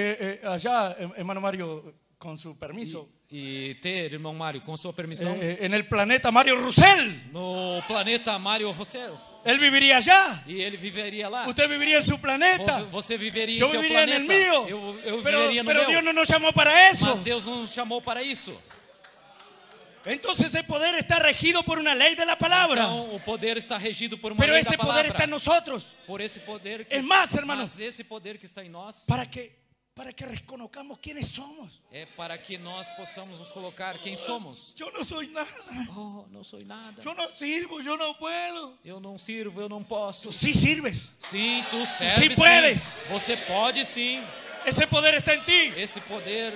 allá, hermano Mario, con su permiso, E ter, irmão Mário, com sua permissão, en el planeta Mario Roussel, no planeta Mário Rossel. él viviría allá. E ele viveria lá. Usted viviría en su planeta. Você viveria Yo em seu viviría en el planeta. mío. Eu Pero viveria no Dios meu. no nos llamó para eso. Mas Deus não nos chamou para isso. Entonces ese poder está regido por una ley de la palabra. Então, o poder está regido por uma Pero lei da ese poder palavra. está en nosotros. Por esse poder que Es más, hermano, mas esse poder que está em nós para que reconozcamos quiénes somos. é para que nós possamos nos colocar quem somos. Yo no soy nada. Oh, não sou nada. Yo no sirvo, yo no puedo. Eu não sirvo, eu não posso. Tú sí sirves. Sim, tu serve, puedes. sim. Você pode sim. Ese poder está en ti. Esse poder,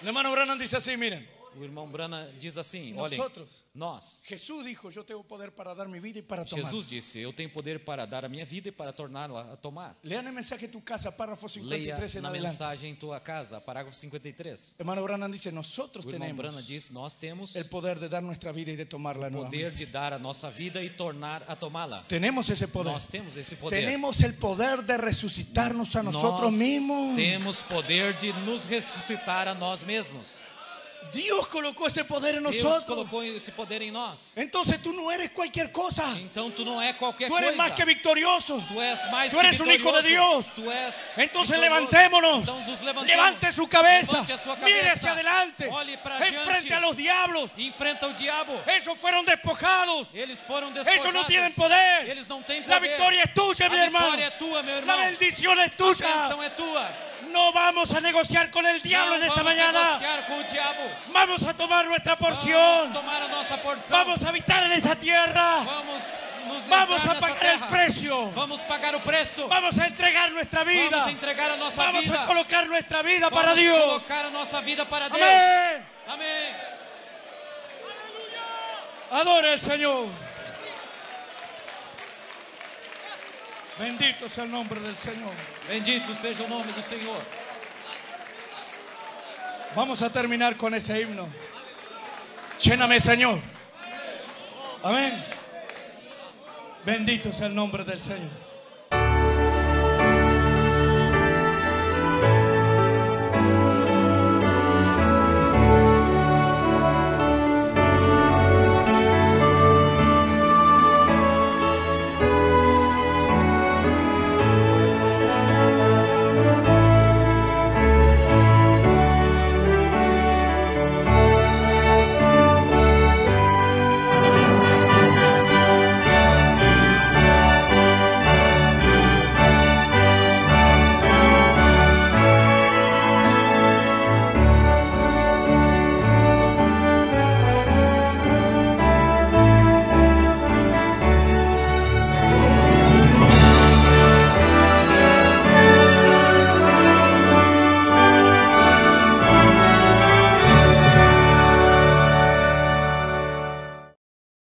El hermano Branham dice así, miren. o irmão Brana diz assim, olhem, Nosotros. nós. Jesús dijo, yo tengo poder para dar mi vida y para tomar. Jesus disse, eu tenho poder para dar a minha vida e para torná-la a tomar. Lean el mensaje de tu casa, párrafo Leia 53 en na adelante. mensagem em tua casa, parágrafo 53. Hermano Branham dice, nosotros O irmão Brana tenemos diz, nós temos el poder de dar nuestra vida y de tomarla o nuevamente. poder de dar a nossa vida e tornar a tomá-la. Tenemos ese poder. Nós temos esse poder. Tenemos el poder de resucitarnos a nosotros Nós mismos. temos poder de nos ressuscitar a nós mesmos. Dios colocó ese poder en Deus nosotros. colocou esse poder em nós. Entonces tú no eres cualquier cosa. Então tu não é qualquer Tú eres coisa. más que victorioso. Tu és mais Tú que eres un hijo de vitorioso. Dios. Tu és Entonces vitorioso. levantémonos. Então nos levantemos. Levante su cabeza. Levante a sua Mire cabeça. hacia adelante. Olhe para Enfrente diante. a los diablos. Enfrenta o diabo. Ellos fueron despojados. Eles foram despojados. Ellos no tienen poder. Eles não têm poder. La victoria es tuya, mi A hermano. vitória é tua, meu La irmão. bendición es A tuya. bênção é tua. No vamos a negociar con el diablo en Não esta vamos mañana. negociar com o diabo. Vamos a tomar nuestra Vamos porción. tomar a nossa porção. Vamos a habitar en esa tierra. Vamos nos Vamos livrar a nessa pagar terra. el precio. Vamos pagar o preço. Vamos a entregar nuestra vida. Vamos entregar a nossa Vamos vida. a colocar nuestra vida Vamos para Dios. colocar a nossa vida para Deus. Amén. Amém. Adora al Señor. Bendito sea el nombre del Señor. Bendito seja o nome do Senhor. Vamos a terminar con ese himno. Lléname, Señor. Amén. Bendito sea el nombre del Señor.